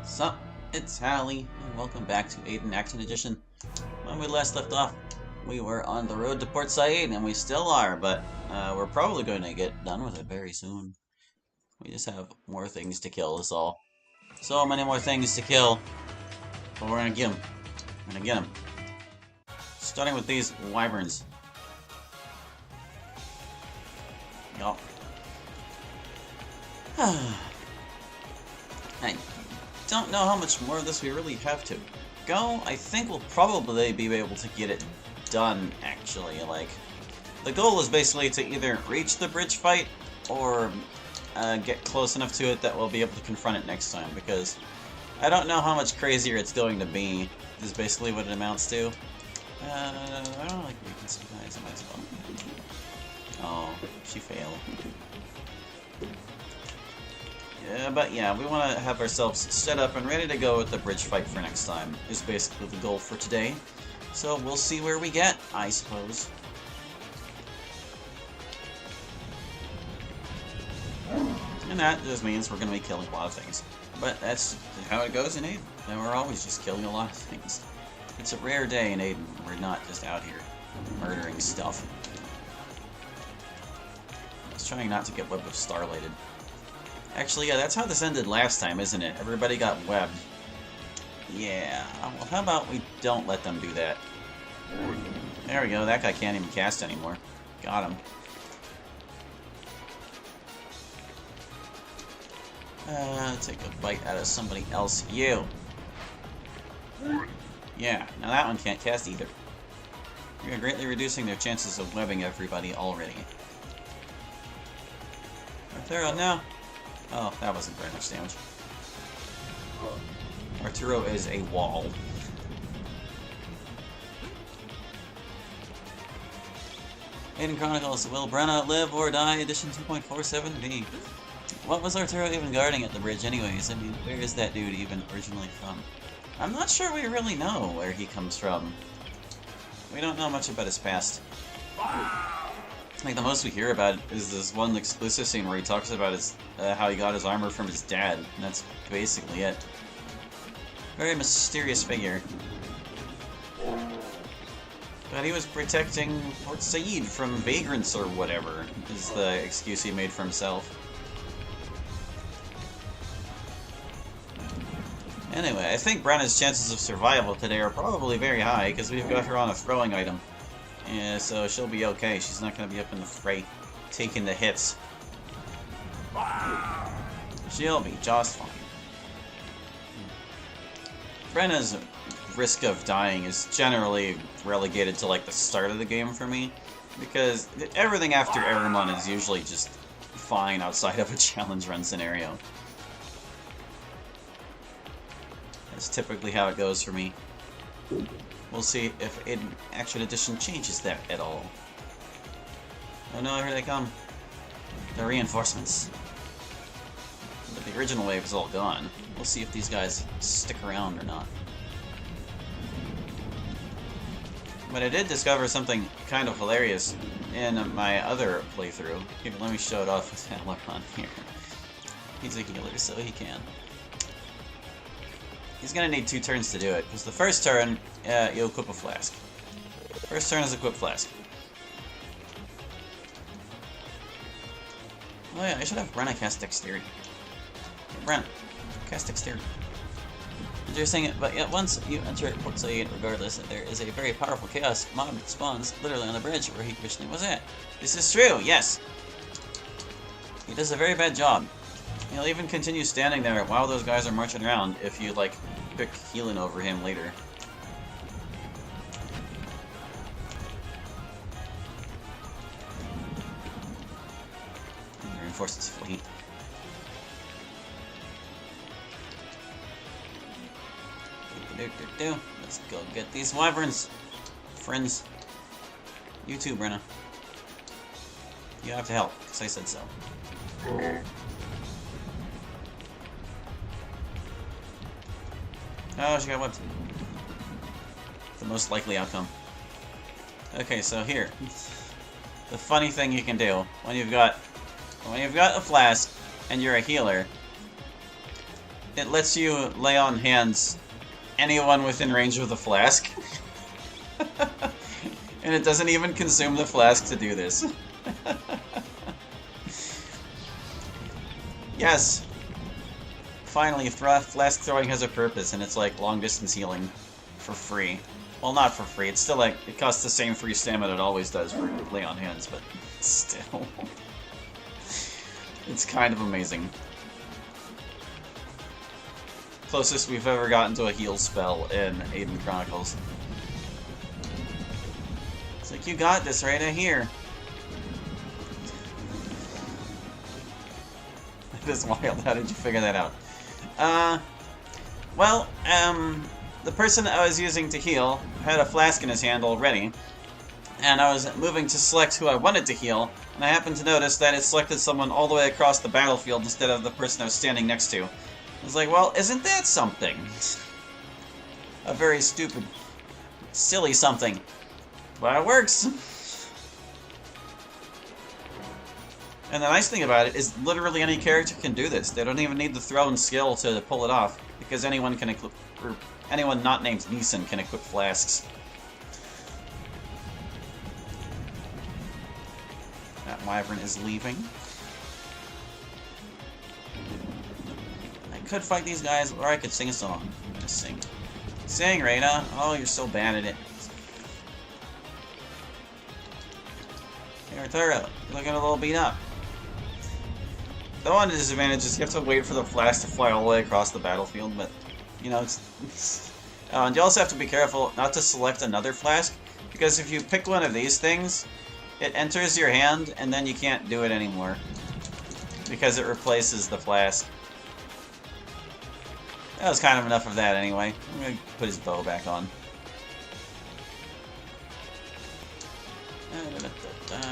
Sup, it's Hallie, and welcome back to Aidyn Action Edition. When we last left off, we were on the road to Port Said, and we still are, but we're probably going to get done with it very soon. We just have more things to kill, is all. So many more things to kill, but we're gonna get them. We're gonna get them. Starting with these wyverns. Yup. I don't know how much more of this we really have to go. I think we'll probably be able to get it done, actually. Like, the goal is basically to either reach the bridge fight or get close enough to it that we'll be able to confront it next time, because I don't know how much crazier it's going to be, is basically what it amounts to. I don't like weakness guys, I might as well. Oh, she failed. Yeah, but yeah, we want to have ourselves set up and ready to go with the bridge fight for next time, is basically the goal for today. So we'll see where we get, I suppose. And that just means we're going to be killing a lot of things. But that's how it goes in Aidyn. And we're always just killing a lot of things. It's a rare day in Aidyn. We're not just out here murdering stuff. I was trying not to get Web of Starlighted. Actually, yeah, that's how this ended last time, isn't it? Everybody got webbed. Yeah, well, how about we don't let them do that? There we go, that guy can't even cast anymore. Got him. Take a bite out of somebody else. You! Yeah, now that one can't cast either. You're greatly reducing their chances of webbing everybody already. Arturo, no! Oh, that wasn't very much damage. Arturo is a wall. Aidyn Chronicles, will Brenna live or die? Edition 2.47b. What was Arturo even guarding at the bridge anyways? I mean, where is that dude even originally from? I'm not sure we really know where he comes from. We don't know much about his past. Like, the most we hear about is this one exclusive scene where he talks about his how he got his armor from his dad, and that's basically it. Very mysterious figure. But he was protecting Port Said from vagrants or whatever, is the excuse he made for himself. Anyway, I think Brenna's chances of survival today are probably very high, because we've got her on a throwing item. Yeah, so she'll be okay. She's not going to be up in the fray, taking the hits. She'll be just fine. Brenna's risk of dying is generally relegated to, like, the start of the game for me, because everything after Aramon is usually just fine outside of a challenge run scenario. That's typically how it goes for me. We'll see if Aidyn Action Edition changes that at all. Oh no, here they come. The reinforcements. But the original wave is all gone. We'll see if these guys stick around or not. But I did discover something kind of hilarious in my other playthrough. Here, let me show it off with Halibabica here. He's a healer, so he can. He's gonna need 2 turns to do it, because the first turn, you'll equip a flask. First turn is equip flask. Oh yeah, I should have Brenna cast Dexterity. Hey, Brenna, cast Dexterity. You're saying it, but yet once you enter Port Said, regardless, there is a very powerful chaos mob that spawns literally on the bridge where he originally was at. This is true, yes! He does a very bad job. He'll even continue standing there while those guys are marching around if you, like, pick healing over him later. Reinforce his fleet. Let's go get these wyverns. Friends. You too, Brenna. You have to help, because I said so. Oh, she got whipped. The most likely outcome. Okay, so here. The funny thing you can do when you've got a flask and you're a healer it lets you lay on hands anyone within range of the flask. And it doesn't even consume the flask to do this. Yes! Finally, flask throwing has a purpose, and it's like long-distance healing for free. Well, not for free. It's still like, it costs the same free stamina it always does for lay on hands, but still. It's kind of amazing. Closest we've ever gotten to a heal spell in Aidyn Chronicles. It's like, you got this right here. That is wild. How did you figure that out? The person I was using to heal had a flask in his hand already, and I was moving to select who I wanted to heal, and I happened to notice that it selected someone all the way across the battlefield instead of the person I was standing next to. I was like, well, isn't that something? A very stupid, silly something. But it works! And the nice thing about it is literally any character can do this. They don't even need the thrown skill to pull it off, because anyone can equip, or anyone not named Neeson can equip flasks. That wyvern is leaving. I could fight these guys, or I could sing a song. Just sing. Sing, Reyna! Oh, you're so bad at it. Hey, Arturo, you're looking a little beat up. The one disadvantage is you have to wait for the flask to fly all the way across the battlefield, but, you know, it's and you also have to be careful not to select another flask, because if you pick one of these things, it enters your hand, and then you can't do it anymore, because it replaces the flask. That was kind of enough of that anyway. I'm going to put his bow back on.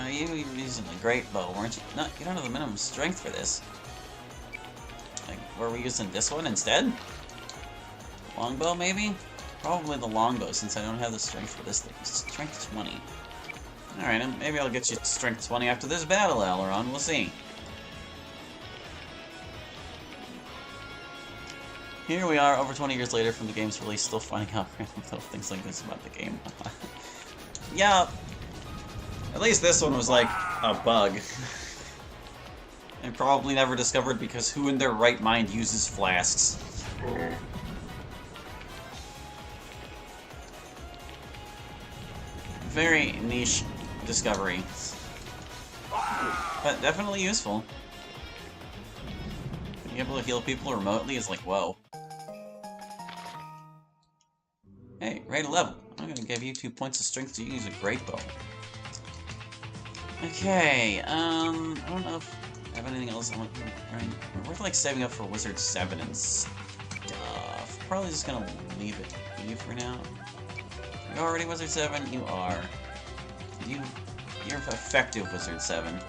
You were using a great bow, weren't you? No, you don't have the minimum strength for this. Like, were we using this one instead? Longbow, maybe? Probably the longbow, since I don't have the strength for this thing. Strength 20. Alright, maybe I'll get you strength 20 after this battle, Aileron. We'll see. Here we are, over 20 years later from the game's release, still finding out random little things like this about the game. Yeah. At least this one was like a bug. And probably never discovered because who in their right mind uses flasks? Very niche discovery. But definitely useful. Being able to heal people remotely is like, whoa. Hey, rate a level. I'm gonna give you 2 points of strength to use a great bow. Okay, I don't know if I have anything else I want to do. We're like saving up for Wizard 7 and stuff. Probably just gonna leave it be for now. Are you already Wizard 7? You are. You're effective Wizard 7.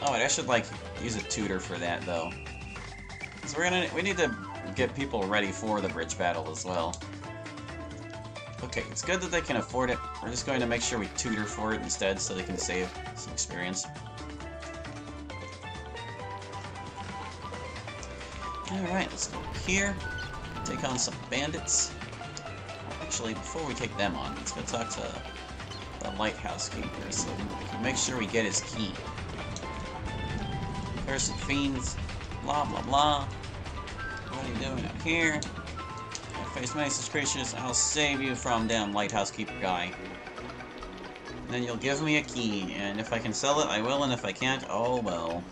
Oh, wait, I should like use a tutor for that though. Because we need to get people ready for the bridge battle as well. Okay, it's good that they can afford it. We're just going to make sure we tutor for it instead so they can save some experience. Alright, let's go here. Take on some bandits. Actually, before we take them on, let's go talk to the lighthouse keeper so we can make sure we get his key. Cursed fiends, blah blah blah. What are you doing out here? Face many such creatures, I'll save you from damn lighthouse keeper guy. And then you'll give me a key, and if I can sell it, I will, and if I can't, oh well.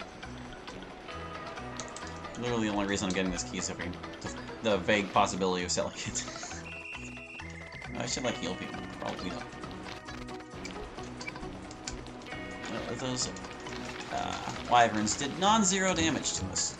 Literally the only reason I'm getting this key is the vague possibility of selling it. I should like heal people, probably not. Those wyverns did non-zero damage to us.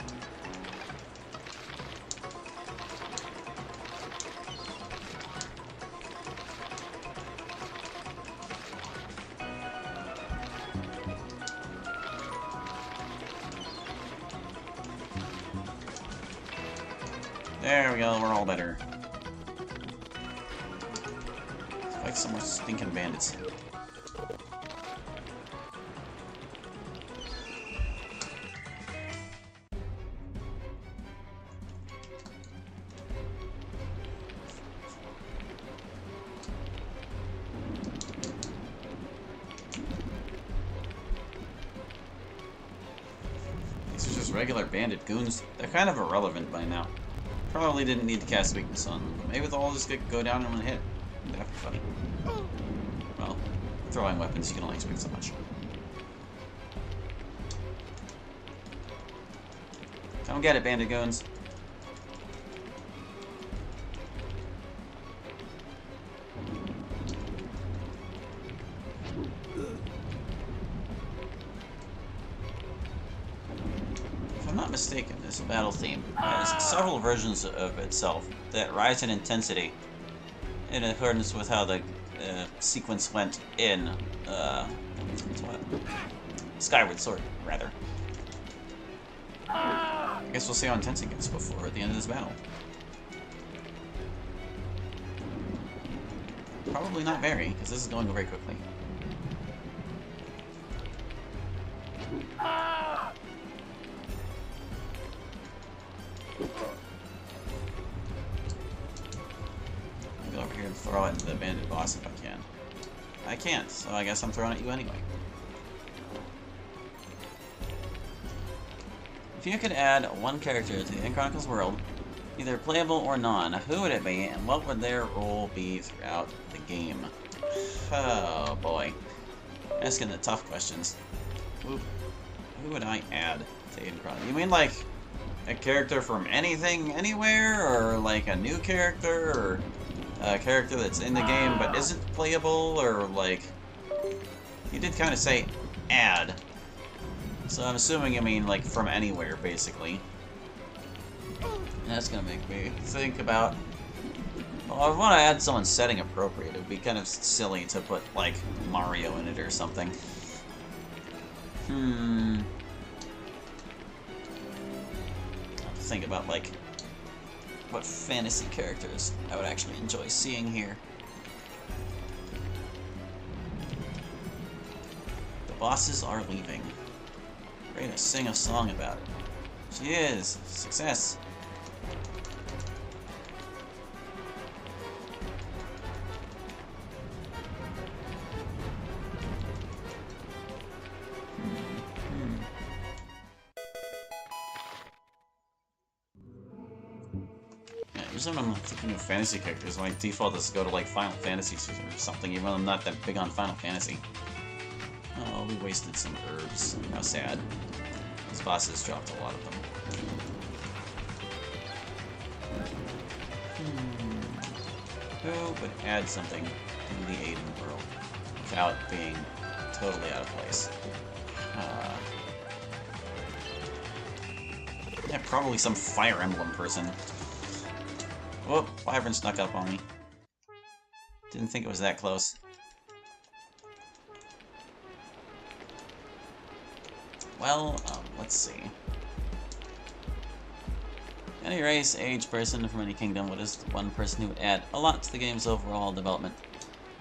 There we go, we're all better. Let's fight some more stinking bandits. just regular bandit goons. They're kind of irrelevant by now. Probably didn't need to cast weakness on them, but maybe they'll all just go down in one hit. That'd be funny. Well, throwing weapons, you can only expect so much. Come get it, bandit goons. If I'm not mistaken, this battle theme has several versions of itself that rise in intensity in accordance with how the sequence went in what? Skyward Sword, rather. I guess we'll see how intense it gets before at the end of this battle. Probably not very, because this is going very quickly. I'll go over here and throw it at the bandit boss if I can. I can't, so I guess I'm throwing at you anyway. If you could add one character to the Aidyn Chronicles world, either playable or non, who would it be, and what would their role be throughout the game? Oh boy. Asking the tough questions. Who would I add to Aidyn Chronicles? You mean like a character from anything, anywhere, or like a new character, or a character that's in the game but isn't playable, or like... You did kind of say add. So I'm assuming you mean like from anywhere, basically. And that's gonna make me think about... Well, I want to add someone setting appropriate. It would be kind of silly to put like Mario in it or something. I'll have to think about like what fantasy characters I would actually enjoy seeing here. The bosses are leaving. Ready to sing a song about it. She is. Success. Yeah, usually when I'm thinking of fantasy characters, my default is to go to like Final Fantasy or something, even though I'm not that big on Final Fantasy. Oh, we wasted some herbs. How sad. These bosses dropped a lot of them. Who would add something to the Aidyn world without being totally out of place? Yeah, probably some Fire Emblem person. Whoop, Wyvern snuck up on me. Didn't think it was that close. Well, let's see. Any race, age, person from any kingdom, what is the one person who would add a lot to the game's overall development?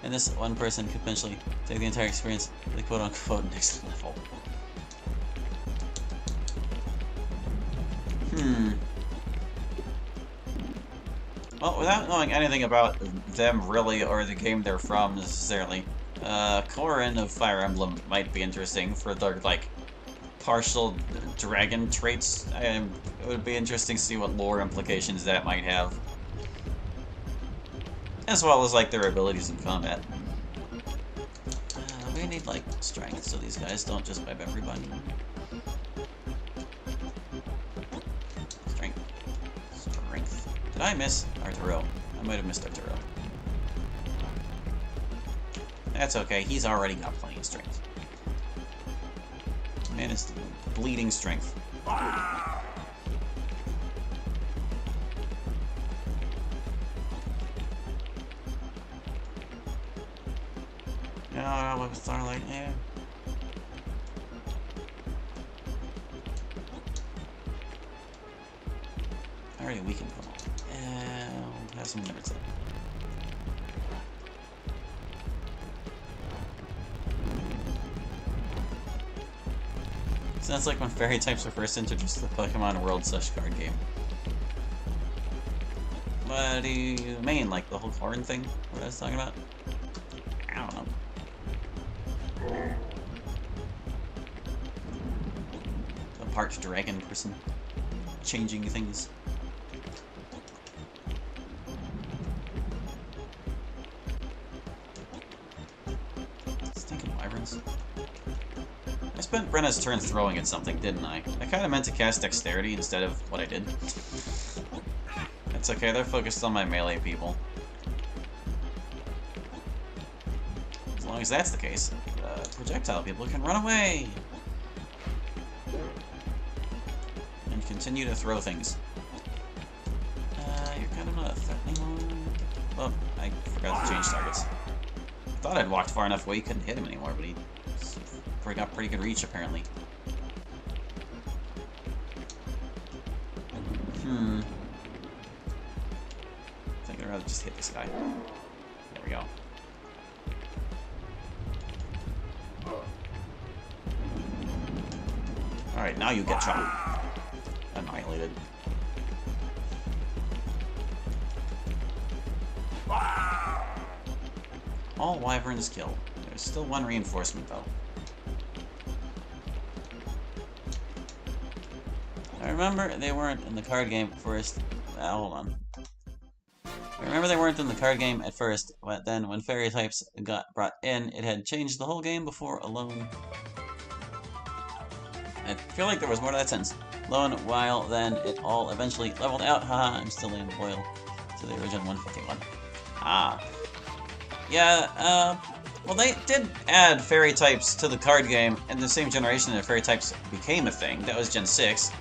And this one person could potentially take the entire experience to the quote-unquote next level. Well, without knowing anything about them really, or the game they're from necessarily, Corrin of Fire Emblem might be interesting for their, like, partial dragon traits. It would be interesting to see what lore implications that might have. As well as, like, their abilities in combat. We need, like, strength so these guys don't just wipe everybody. Strength. Strength. Did I miss Arturo? I might have missed Arturo. That's okay, he's already got plenty of strength. Man is bleeding strength. Yeah, with Starlight, yeah. I already weakened them all. I'll have some nerds up. Sounds like when fairy types were first introduced to the Pokemon World such card game. What do you mean? Like the whole Corrin thing? What I was talking about? I don't know. The part dragon person. Changing things. Stinking wyverns. I spent Brenna's turns throwing at something, didn't I? I kind of meant to cast dexterity instead of what I did. It's okay, they're focused on my melee people. As long as that's the case, projectile people can run away! And continue to throw things. You're kind of not a threatening one. Oh, I forgot to change targets. I thought I'd walked far enough away you couldn't hit him anymore, but he got pretty good reach, apparently. I think I'd rather just hit this guy. There we go. Alright, now you get shot. Annihilated. All wyverns killed. There's still one reinforcement, though. I remember they weren't in the card game at first. Hold on. I remember they weren't in the card game at first, but then when fairy types got brought in, it had changed the whole game before alone. I feel like there was more to that sentence. Alone, while then it all eventually leveled out. Haha, I'm still loyal to the original 151. Ah. Yeah, well, they did add fairy types to the card game in the same generation that fairy types became a thing. That was Gen 6.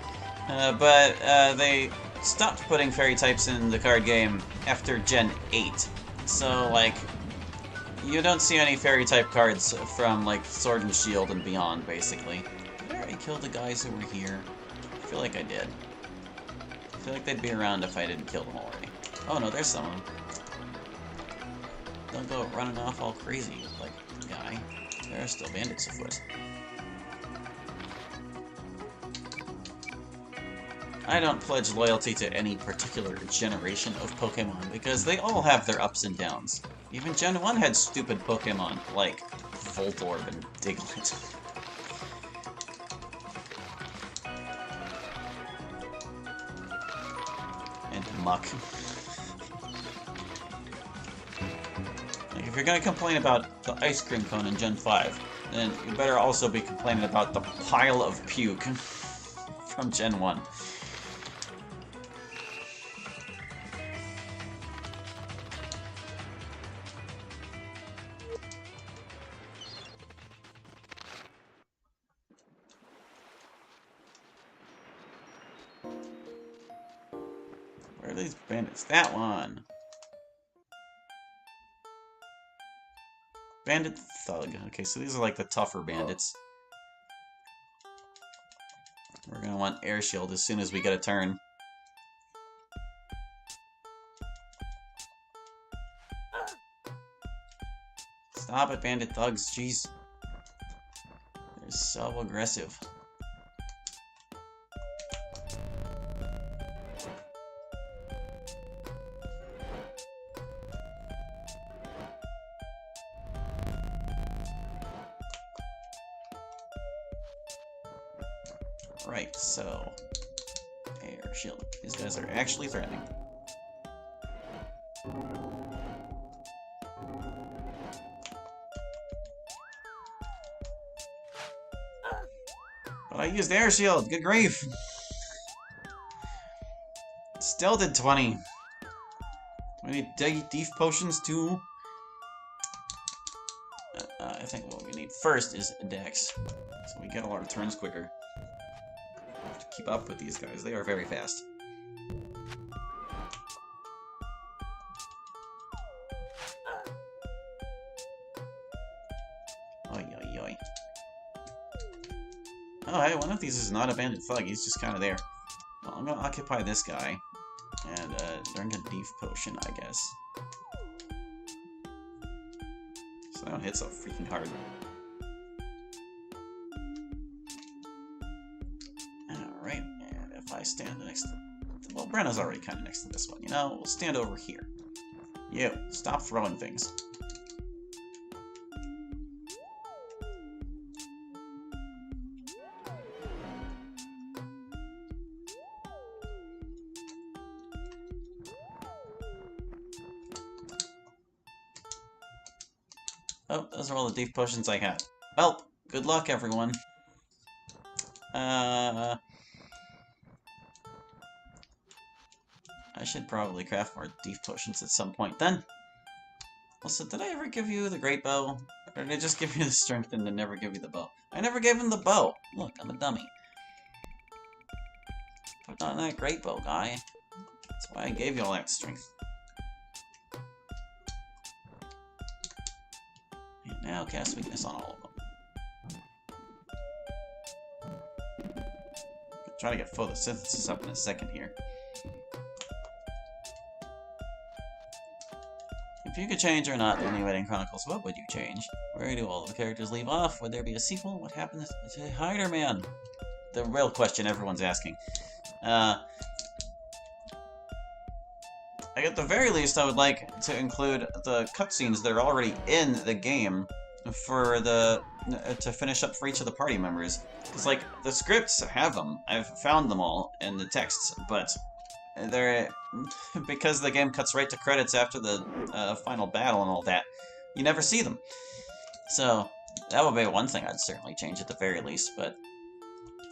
But they stopped putting fairy types in the card game after Gen 8. So, like, you don't see any fairy type cards from, like, Sword and Shield and beyond, basically. Did I already kill the guys who were here? I feel like I did. I feel like they'd be around if I didn't kill them already. Oh no, there's some of them. Don't go running off all crazy, like, guy. There are still bandits afoot. I don't pledge loyalty to any particular generation of Pokemon, because they all have their ups and downs. Even Gen 1 had stupid Pokemon, like Voltorb and Diglett. And Muck. Like, if you're gonna complain about the ice cream cone in Gen 5, then you better also be complaining about the pile of puke from Gen 1. Where are these bandits? That one! Bandit Thug. Okay, so these are like the tougher bandits. We're gonna want Air Shield as soon as we get a turn. Stop it, Bandit Thugs. Jeez. They're so aggressive. Right, so... Air Shield. These guys are actually threatening. But I used Air Shield! Good grief! Still did 20. We need Deef Potions too. I think what we need first is Dex. So we get a lot of turns quicker. To keep up with these guys, they are very fast. Oi, oi, oi. Oh, hey, one of these is not a bandit thug, he's just kind of there. Well, I'm gonna occupy this guy, and drink a Deef Potion, I guess. So that one hits so freaking hard. Alright, and if I stand next to... Well, Brenna's already kind of next to this one, you know? We'll stand over here. You, stop throwing things. Oh, those are all the deep potions I had. Well, good luck, everyone. I should probably craft more deep potions at some point then. Also, did I ever give you the great bow? Or did I just give you the strength and then never give you the bow? I never gave him the bow! Look, I'm a dummy. But not that great bow, guy. That's why I gave you all that strength. And now cast weakness on all of them. I'll try to get photosynthesis up in a second here. If you could change or not the New Aidyn Chronicles, what would you change? Where do all the characters leave off? Would there be a sequel? What happens to Hiderman? The real question everyone's asking. At the very least, I would like to include the cutscenes that are already in the game for to finish up for each of the party members. Because, like, the scripts have them. I've found them all in the texts, but they're because the game cuts right to credits after the final battle and all that. You never see them. So that would be one thing I'd certainly change at the very least. But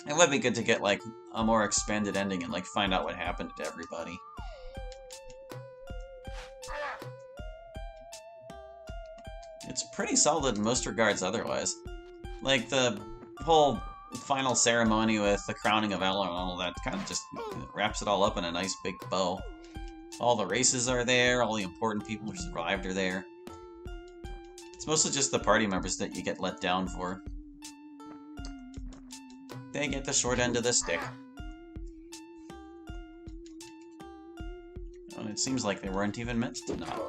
it would be good to get like a more expanded ending and like find out what happened to everybody. It's pretty solid in most regards otherwise. Like, the whole final ceremony with the crowning of Ella and all that kind of just wraps it all up in a nice big bow. All the races are there, all the important people who survived are there. It's mostly just the party members that you get let down for. They get the short end of the stick. And it seems like they weren't even meant to not.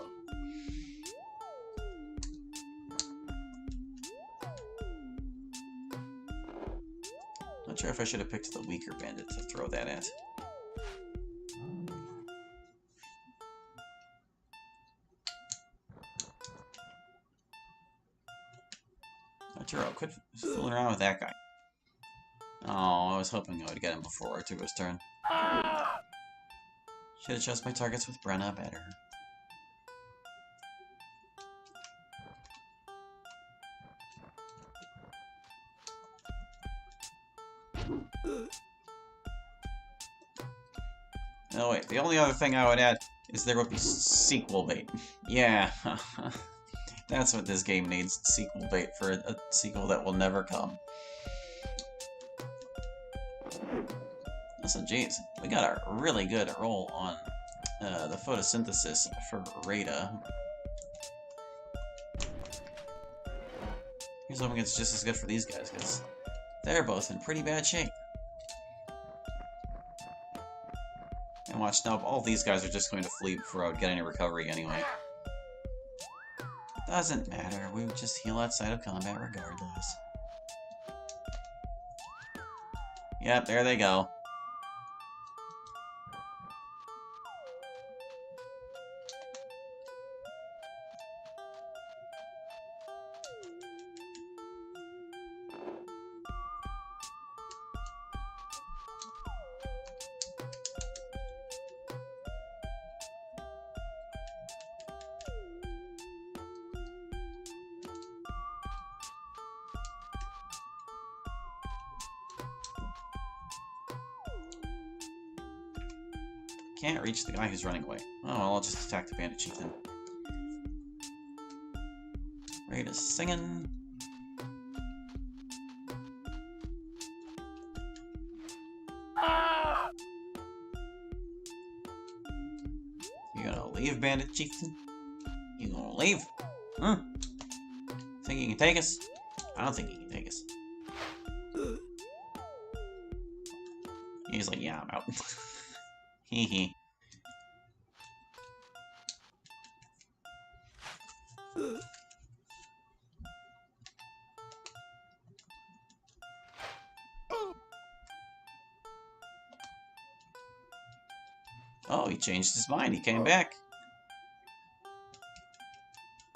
Not sure if I should have picked the weaker bandit to throw that at. Arturo, quit fooling around with that guy. Oh, I was hoping I would get him before Arturo's turn. Should adjust my targets with Brenna better. Oh wait, the only other thing I would add is there would be sequel bait. Yeah, that's what this game needs, sequel bait for a sequel that will never come. Listen, geez, we got a really good roll on the photosynthesis for Rada. Here's hoping it's just as good for these guys, because they're both in pretty bad shape. And watch, now all these guys are just going to flee before I would get any recovery anyway. Doesn't matter, we would just heal outside of combat regardless. Yep, there they go. Can't reach the guy who's running away. Oh, well, I'll just attack the bandit chief then. Rada's singing. You gonna leave, bandit chieftain? You gonna leave? Huh? Think you can take us? I don't think he can take us. He's like, yeah, I'm out. Hee hee. Oh, he changed his mind. He came back.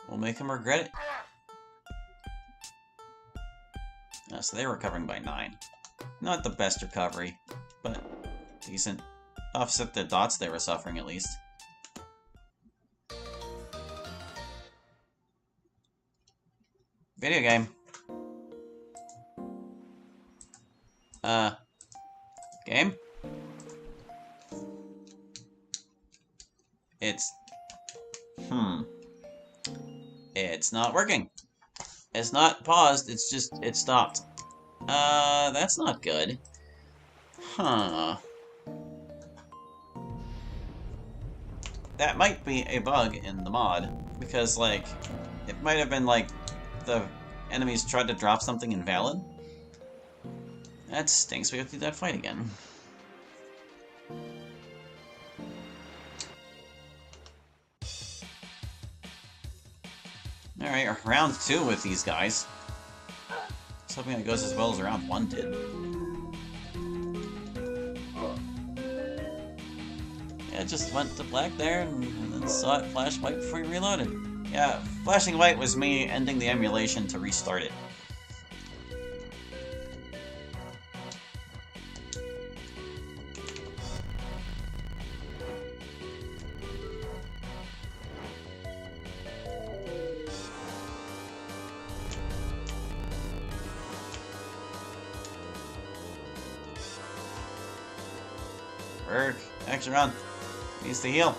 We'll make him regret it. So they're recovering by 9. Not the best recovery, but decent. Offset the dots they were suffering, at least. Video game. Game? It's... It's not working. It's not paused, it's just... it stopped. That's not good. Huh. That might be a bug in the mod, because, like, it might have been, like, the enemies tried to drop something invalid. That stinks, we have to do that fight again. Alright, round 2 with these guys. Just hoping it goes as well as round 1 did. Yeah, it just went to black there, and then saw it flash white before you reloaded. Yeah, flashing white was me ending the emulation to restart it. Work. Action run. Needs to heal.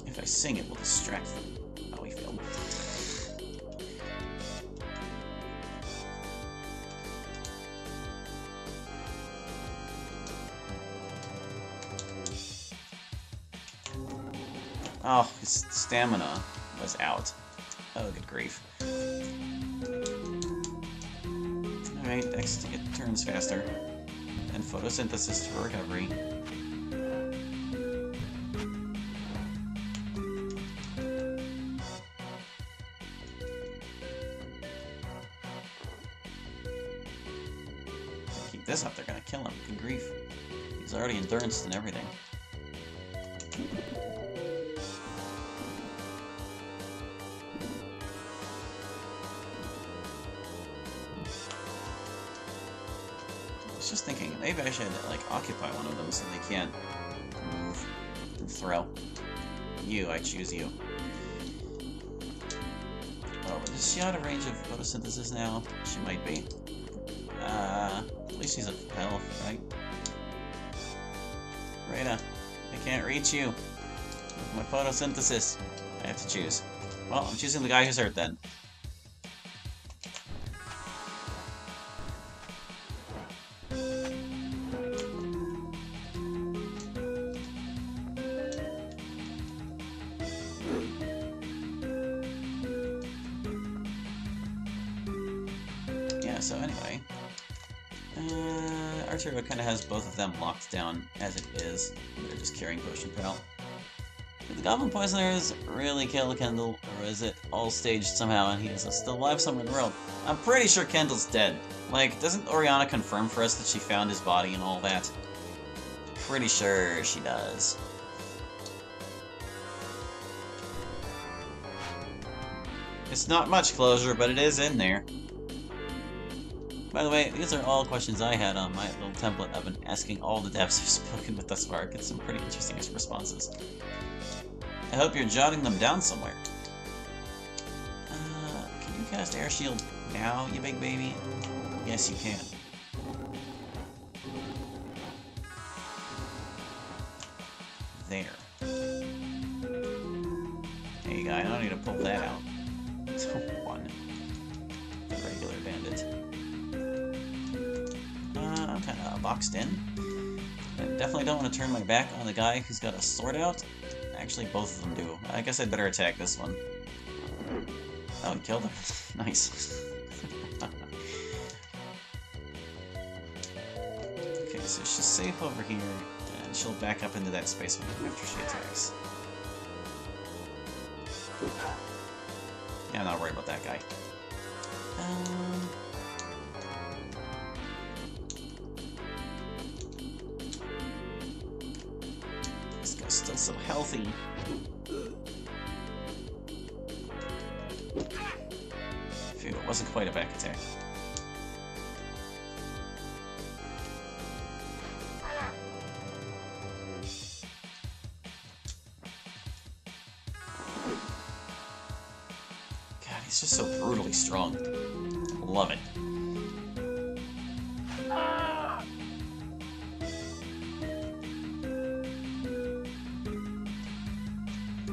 If I sing, it will distract them. Oh, we failed. Oh, his stamina was out. Oh, good grief. Alright, next to get turns faster. And photosynthesis for recovery. Keep this up, they're gonna kill him. Good grief. He's already enduranced and everything. Just thinking, maybe I should, like, occupy one of them so they can't move and throw. You, I choose you. Oh, but is she out of range of photosynthesis now? She might be. At least she's at health, right? Rita, I can't reach you. With my photosynthesis. I have to choose. Well, I'm choosing the guy who's hurt then. So anyway, Arturo kind of has both of them locked down as it is. They're just carrying Potion Pal. Did the Goblin Poisoners really kill Kendall, or is it all staged somehow and he is still alive somewhere in the world? I'm pretty sure Kendall's dead. Like, doesn't Oriana confirm for us that she found his body and all that? Pretty sure she does. It's not much closure, but it is in there. By the way, these are all questions I had on my little template I've been asking all the devs I've spoken with thus far. Get some pretty interesting responses. I hope you're jotting them down somewhere. Can you cast Air Shield now, you big baby? Yes, you can. There. There you go, I don't need to pull that out. One. The regular bandit. I'm kind of boxed in. I definitely don't want to turn my back on the guy who's got a sword out. Actually, both of them do. I guess I'd better attack this one. Oh, he killed him. Nice. Okay, so she's safe over here, and she'll back up into that space after she attacks. Yeah, I'm not worried about that guy. This guy's still so healthy. Phew, it wasn't quite a back attack. He's just so brutally strong. Love it.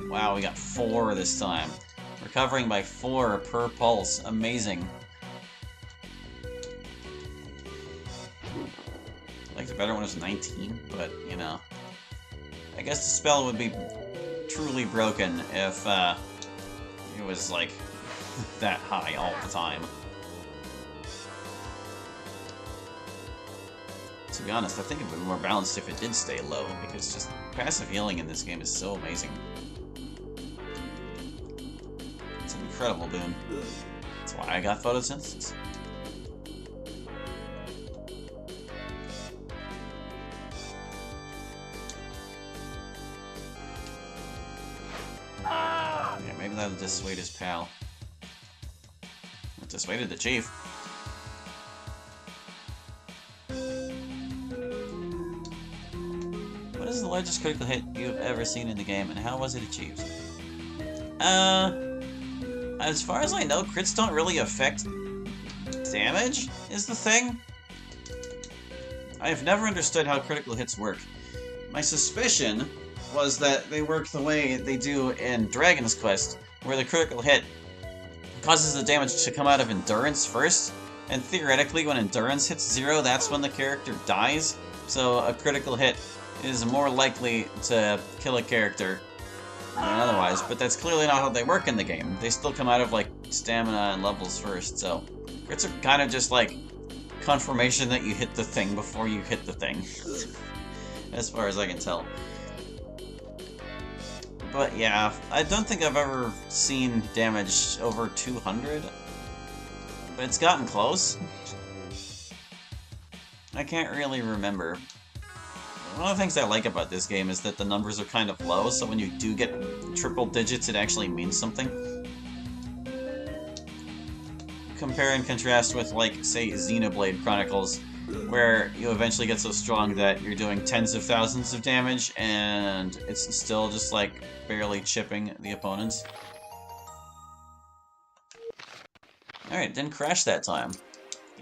Wow, we got 4 this time. Recovering by 4 per pulse. Amazing. I liked it better when it was 19, but, you know. I guess the spell would be truly broken if, it was, like, that high all the time. To be honest, I think it would be more balanced if it did stay low, because just passive healing in this game is so amazing. It's an incredible boon. That's why I got photosynthesis. Yeah, maybe that'll dissuade his pal. It dissuaded the chief. What is the largest critical hit you've ever seen in the game, and how was it achieved? As far as I know, crits don't really affect damage, is the thing. I've never understood how critical hits work. My suspicion was that they work the way they do in Dragon's Quest, where the critical hit causes the damage to come out of endurance first, and theoretically when endurance hits 0, that's when the character dies, so a critical hit is more likely to kill a character than otherwise, but that's clearly not how they work in the game. They still come out of, like, stamina and levels first, so crits are kind of just, like, confirmation that you hit the thing before you hit the thing, as far as I can tell. But yeah, I don't think I've ever seen damage over 200, but it's gotten close. I can't really remember. One of the things I like about this game is that the numbers are kind of low, so when you do get triple digits, it actually means something. Compare and contrast with, like, say, Xenoblade Chronicles, where you eventually get so strong that you're doing tens of thousands of damage, and it's still just, like, barely chipping the opponents. Alright, didn't crash that time.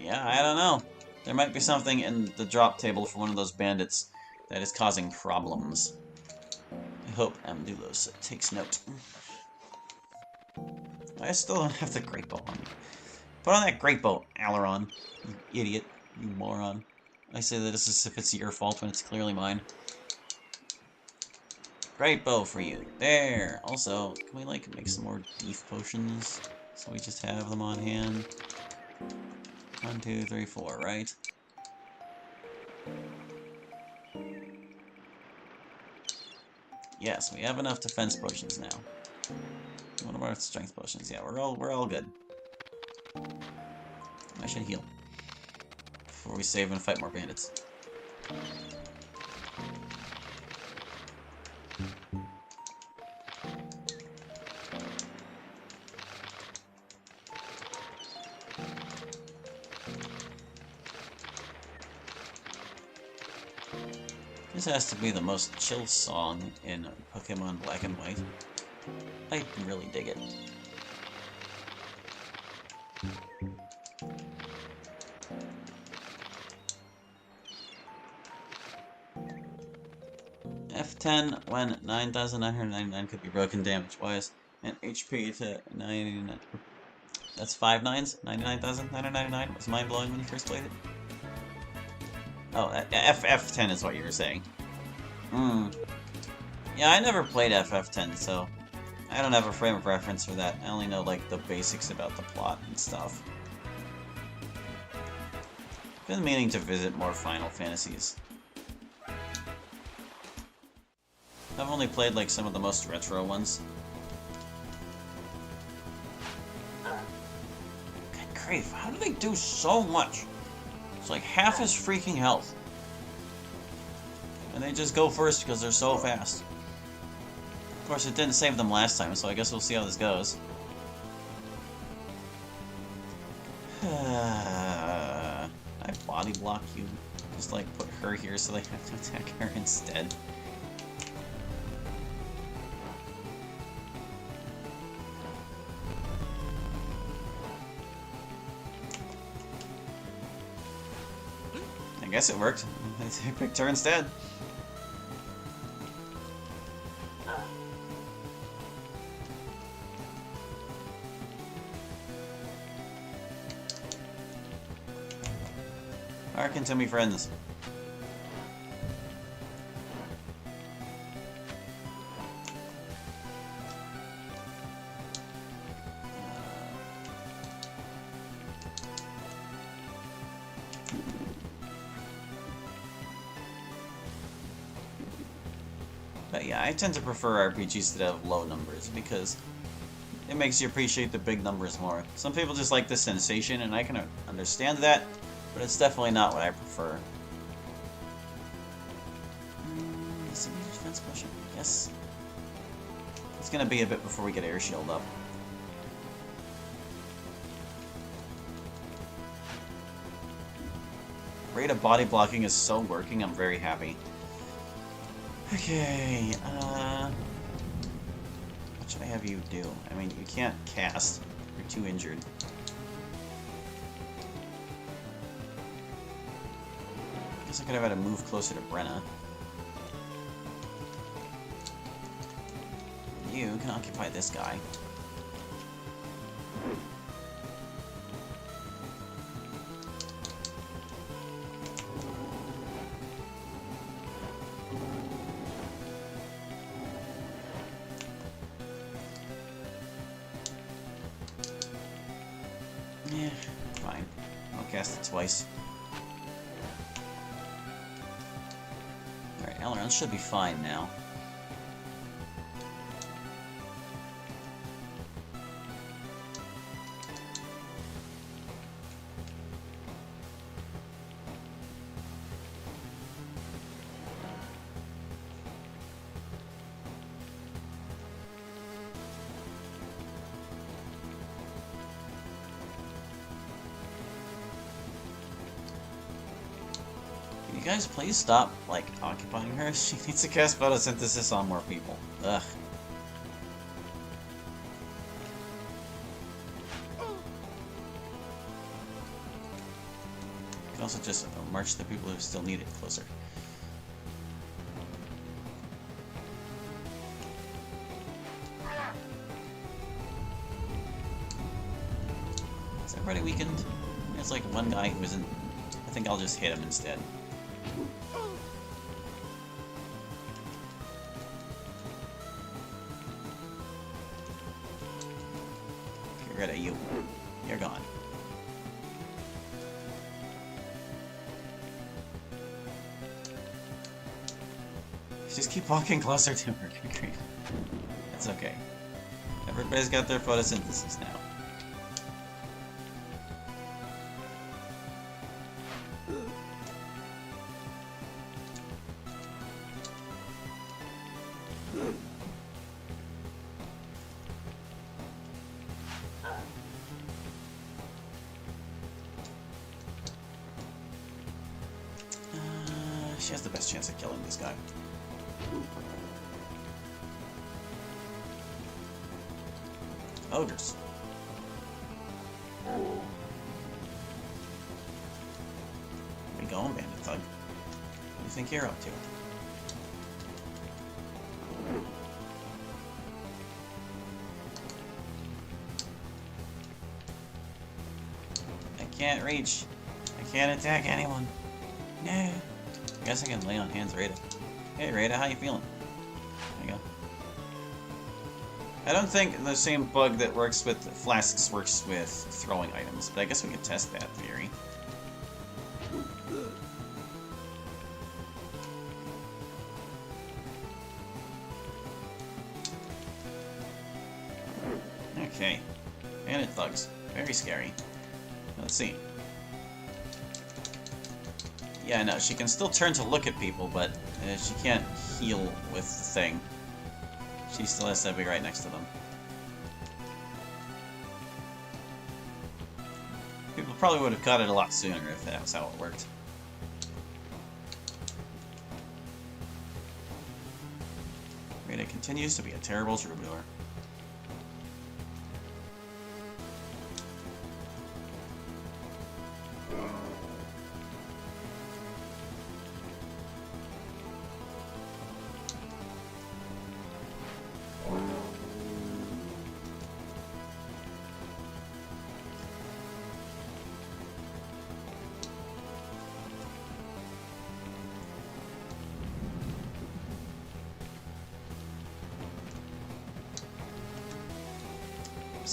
Yeah, I don't know. There might be something in the drop table for one of those bandits that is causing problems. I hope Amdulos takes note. I still don't have the great bow on me. Put on that great bow, Aileron. You idiot. You moron. I say that as if it's your fault when it's clearly mine. Great bow for you. There! Also, can we, like, make some more beef potions? So we just have them on hand. 1, 2, 3, 4, right? Yes, we have enough defense potions now. What about strength potions? Yeah, we're all good. I should heal before we save and fight more bandits. This has to be the most chill song in Pokemon Black and White. I really dig it. F10 when 9,999 could be broken damage-wise, and HP to 99. That's 5 nines? 99,999 was mind-blowing when you first played it. Oh, F10 is what you were saying. Yeah, I never played FF10, so I don't have a frame of reference for that. I only know, like, the basics about the plot and stuff. Been meaning to visit more Final Fantasies. I've only played, like, some of the most retro ones. Good grief, how do they do so much? It's like half his freaking health. And they just go first because they're so fast. Of course, it didn't save them last time, so I guess we'll see how this goes. I body block you. Just, like, put her here so they have to attack her instead. guess it worked. I picked her instead. Hearken to me, friends. But yeah, I tend to prefer RPGs that have low numbers because it makes you appreciate the big numbers more. Some people just like the sensation, and I can understand that, but it's definitely not what I prefer. Is it a defense potion? Yes. It's gonna be a bit before we get air shield up. Rate of body blocking is so working, I'm very happy. Okay, what should I have you do? I mean, you can't cast. You're too injured. I guess I could have had a move closer to Brenna. You can occupy this guy. Yeah, fine. I'll cast it twice. Alright, Aileron should be fine now. You guys please stop, like, occupying her? She needs to cast photosynthesis on more people. Ugh. You can also just march the people who still need it closer. Is everybody weakened? There's like one guy who isn't. I think I'll just hit him instead. Get rid of you. You're gone. Just keep walking closer to her. That's okay. Everybody's got their photosynthesis now. She has the best chance of killing this guy. Ogres. Where you going, Bandit Thug? What do you think you're up to? I can't reach. I can't attack anyone. No. I guess I can lay on hands Rada. Hey Rada, how you feeling? There you go. I don't think the same bug that works with flasks works with throwing items, but I guess we could test that theory. Okay. Bandit thugs. Very scary. Let's see. Yeah, no, she can still turn to look at people, but she can't heal with the thing. She still has to be right next to them. People probably would have caught it a lot sooner if that was how it worked. Rita continues to be a terrible troubadour.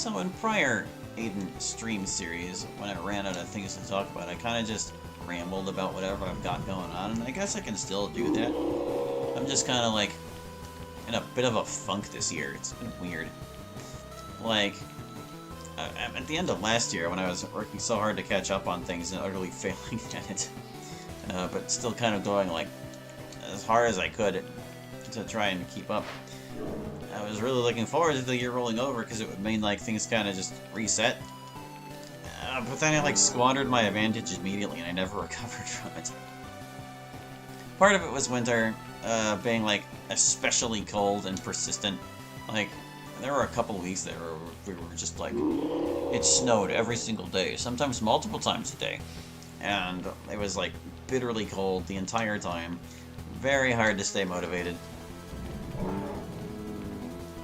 So in prior Aidyn stream series, when I ran out of things to talk about, I kind of just rambled about whatever I've got going on, and I guess I can still do that. I'm just kind of like in a bit of a funk this year. It's been weird. Like, at the end of last year, when I was working so hard to catch up on things and utterly failing at it, but still kind of going like as hard as I could to try and keep up. I was really looking forward to the year rolling over because it would mean like things kind of just reset. But then I like squandered my advantage immediately and I never recovered from it. Part of it was winter, being like especially cold and persistent. Like, there were a couple weeks there where we were just like, it snowed every single day, sometimes multiple times a day. And it was like bitterly cold the entire time. Very hard to stay motivated.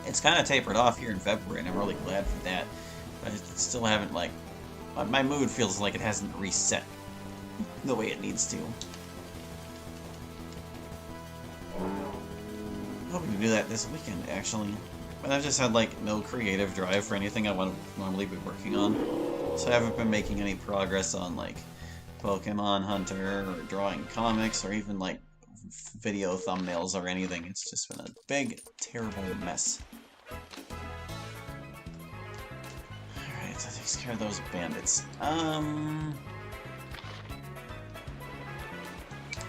It's kind of tapered off here in February, and I'm really glad for that. But I still haven't, like... My mood feels like it hasn't reset the way it needs to. Hoping to do that this weekend, actually. But I've just had, like, no creative drive for anything I want to normally be working on. So I haven't been making any progress on, like, Pokemon Hunter, or drawing comics, or even, like, video thumbnails or anything. It's just been a big, terrible mess. Alright, that takes care of those bandits.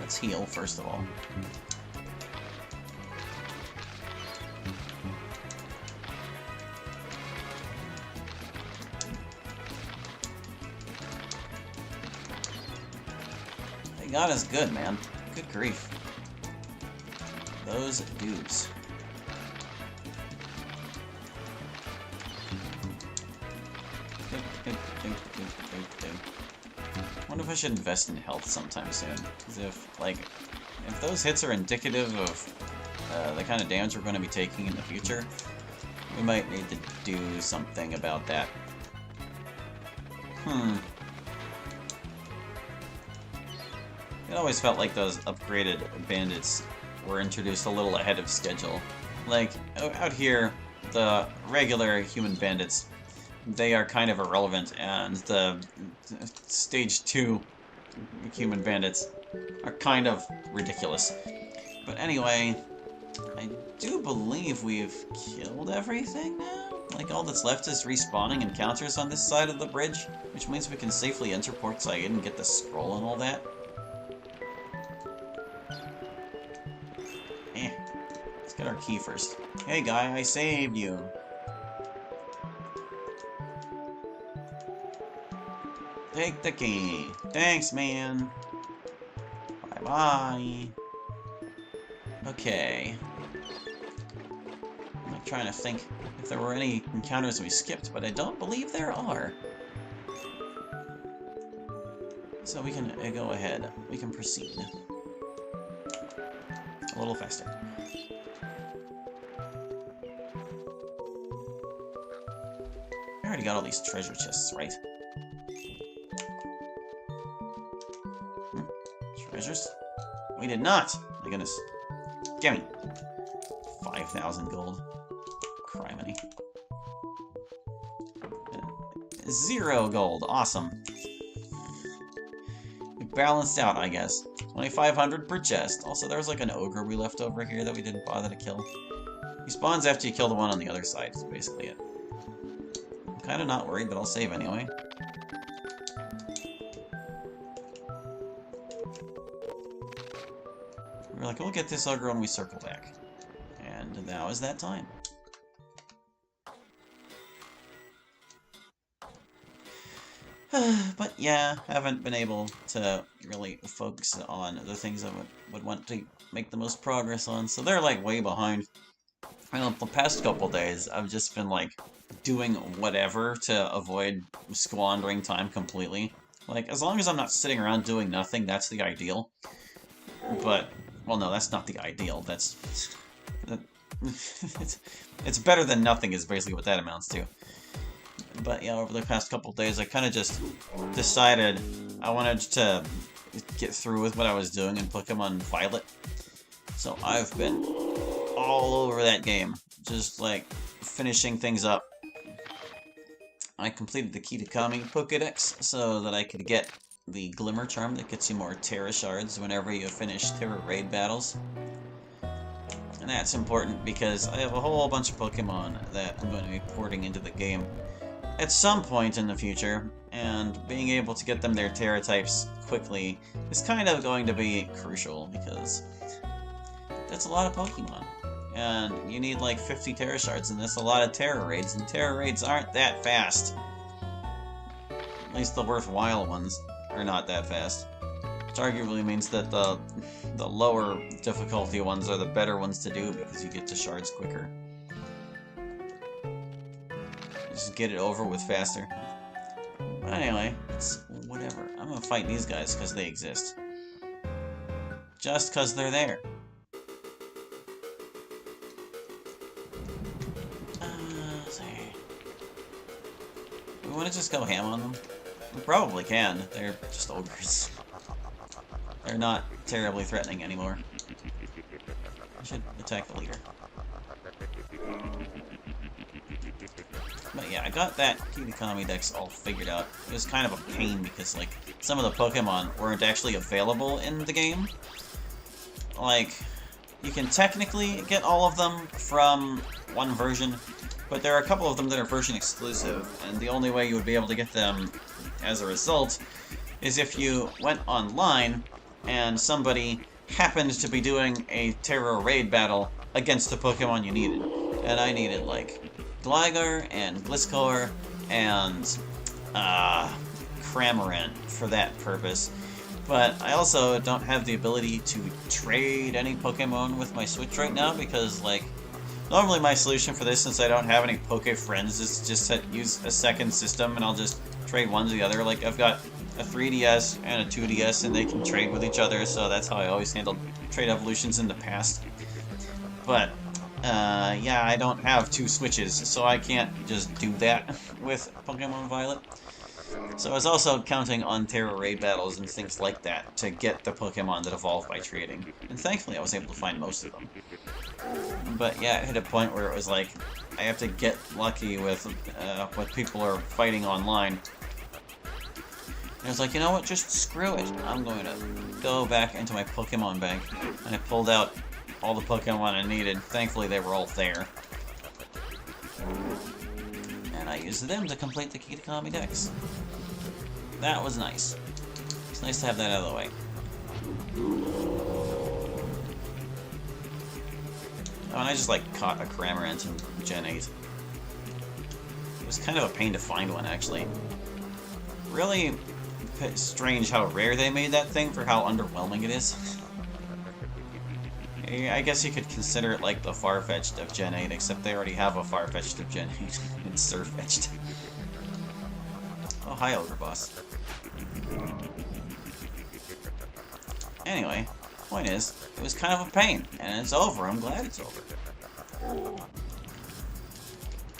Let's heal, first of all. They got us good, man. Good grief. Those dudes. I wonder if I should invest in health sometime soon. Because if those hits are indicative of the kind of damage we're going to be taking in the future, we might need to do something about that. It always felt like those upgraded bandits were introduced a little ahead of schedule. Like, out here, the regular human bandits, they are kind of irrelevant, and the Stage 2 human bandits are kind of ridiculous. But anyway, I do believe we've killed everything now? Like, all that's left is respawning encounters on this side of the bridge, which means we can safely enter Port Saiid and get the scroll and all that. Let's get our key first. Hey guy, I saved you. Take the key. Thanks, man. Bye-bye. Okay. I'm like trying to think if there were any encounters we skipped, but I don't believe there are. So we can go ahead. We can proceed. A little faster. I already got all these treasure chests, right? Treasures? We did not! My goodness. Gimme! 5,000 gold. Criminy. 0 gold. Awesome. We balanced out, I guess. 2,500 per chest. Also, there was like an ogre we left over here that we didn't bother to kill. He spawns after you kill the one on the other side, is basically it. I'm kind of not worried, but I'll save anyway. We're like, we'll get this ogre when we circle back. And now is that time. But yeah, haven't been able to really focus on the things I would want to make the most progress on, so they're like way behind. I know the past couple days, I've just been like doing whatever to avoid squandering time completely. Like, as long as I'm not sitting around doing nothing, that's the ideal. But, well, no, that's not the ideal. That's... it's better than nothing is basically what that amounts to. But, yeah, over the past couple days, I kind of just decided I wanted to get through with what I was doing in Pokemon Violet. So I've been all over that game, just, like, finishing things up. I completed the Kitakami Pokédex so that I could get the Glimmer Charm that gets you more Terra Shards whenever you finish Terra Raid battles. And that's important because I have a whole bunch of Pokemon that I'm going to be porting into the game at some point in the future, and being able to get them their Terra types quickly is kind of going to be crucial because that's a lot of Pokemon. And you need like 50 Terra Shards, and that's a lot of Terra Raids, and Terra Raids aren't that fast. At least the worthwhile ones are not that fast. Which arguably means that the lower difficulty ones are the better ones to do because you get to shards quicker. Just get it over with faster. But anyway, it's whatever. I'm gonna fight these guys because they exist. Just because they're there. We want to just go ham on them? We probably can. They're just ogres. They're not terribly threatening anymore. I should attack the leader. But yeah, I got that Kitakami Dex all figured out. It was kind of a pain because, like, some of the Pokemon weren't actually available in the game. Like, you can technically get all of them from one version, but there are a couple of them that are version exclusive, and the only way you would be able to get them as a result is if you went online and somebody happened to be doing a Terra Raid battle against the Pokemon you needed. And I needed, like, Gligar and Gliscor and Cramorant for that purpose. But I also don't have the ability to trade any Pokemon with my Switch right now because, like, normally my solution for this, since I don't have any Poke Friends, is just to use a second system and I'll just trade one to the other. Like, I've got a 3DS and a 2DS and they can trade with each other, so that's how I always handled trade evolutions in the past. But yeah, I don't have two Switches, so I can't just do that with Pokemon Violet. So I was also counting on Terra Raid battles and things like that to get the Pokemon that evolve by trading. And thankfully I was able to find most of them. But yeah, it hit a point where it was like, I have to get lucky with what people are fighting online. And I was like, you know what, just screw it. I'm going to go back into my Pokemon bank. And I pulled out all the Pokemon I needed. Thankfully, they were all there. And I used them to complete the Kitakami Dex. That was nice. It's nice to have that out of the way. Oh, and I just, like, caught a Cramorant in Gen 8. It was kind of a pain to find one, actually. Really strange how rare they made that thing for how underwhelming it is. I guess you could consider it like the Farfetch'd of Gen 8, except they already have a Farfetch'd of Gen 8. It's Surfetch'd. Oh, hi, Ogre Boss. Anyway, point is, it was kind of a pain, and it's over. I'm glad it's over.